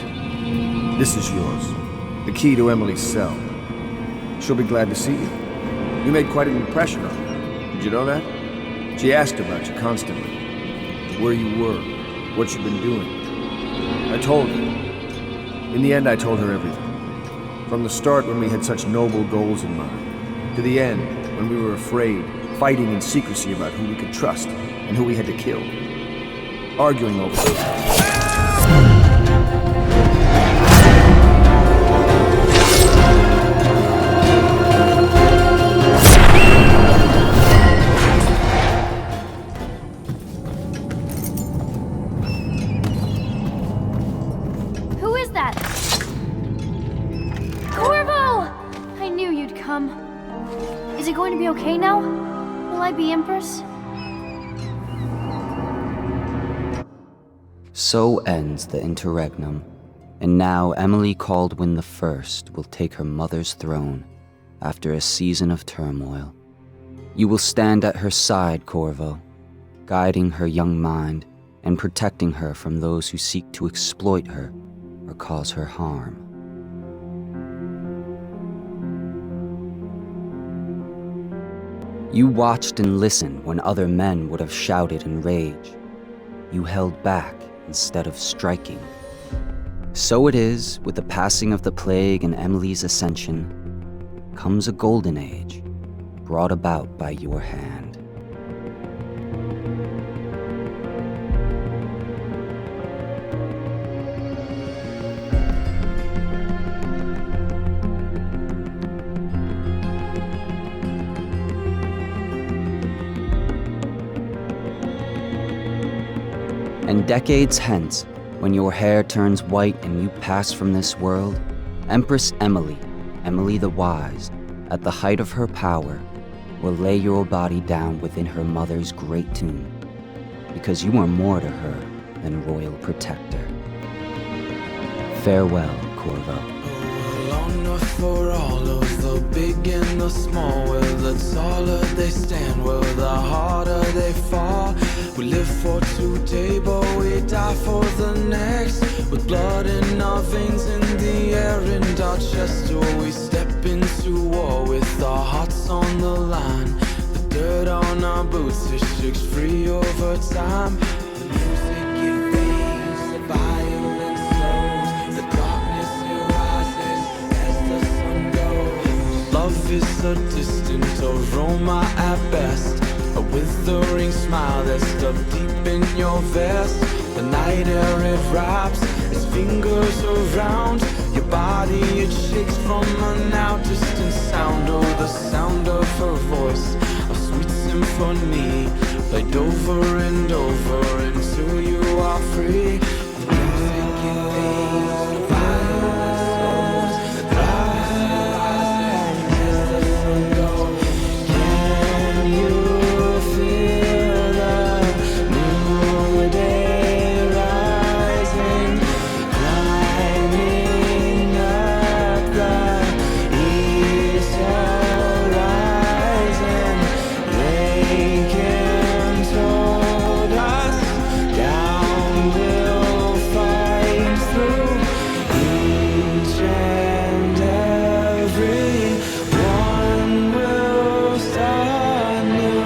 D: This is yours. The key to Emily's cell. She'll be glad to see you. You made quite an impression on her. Did you know that? She asked about you constantly. Where you were, what you've been doing. I told her. In the end, I told her everything. From the start, when we had such noble goals in mind, to the end, when we were afraid, fighting in secrecy about who we could trust and who we had to kill. Arguing over it.
F: Who is that? Corvo! I knew you'd come. Is it going to be okay now? Will I be Empress?
R: So ends the interregnum, and now Emily Caldwin I will take her mother's throne after a season of turmoil. You will stand at her side, Corvo, guiding her young mind and protecting her from those who seek to exploit her or cause her harm. You watched and listened when other men would have shouted in rage. You held back instead of striking. So it is, with the passing of the plague and Emily's ascension, comes a golden age, brought about by your hand. And decades hence, when your hair turns white and you pass from this world, Empress Emily, Emily the Wise, at the height of her power, will lay your body down within her mother's great tomb, because you are more to her than royal protector. Farewell, Corvo.
Q: For all of the big and the small, well, the taller they stand, well, the harder they fall. We live for today, but we die for the next. With blood in our veins, in the air, and our chest, oh, we step into war with our hearts on the line. The dirt on our boots, it shakes free over time. The music, it fades, the violence slows, the darkness, it rises as the sun goes. Love is a distant aroma at best, a withering smile that's stuck deep in your vest. The night air, it wraps its fingers around your body, it shakes from a now distant sound. Oh, the sound of her voice, a sweet symphony, played over and over until you are free. The music, it fades, the violence slows, the darkness rises as the sun goes. Can you feel the new day rising, climbing up the east horizon? Lincoln told us, down we'll fight through each and every one will start new.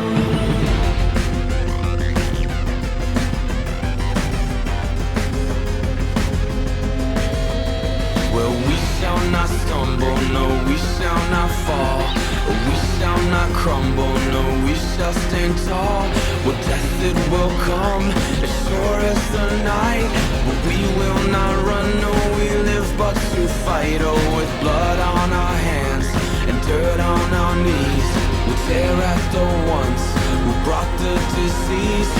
Q: Well, we shall not stumble, no, we shall not fall. We shall not crumble, no, we shall stand tall. Well, death it will come, as sure as the night. But we will not run, no, we live but to fight. Oh, with blood on our hands and dirt on our knees, we tear at the ones who brought the disease.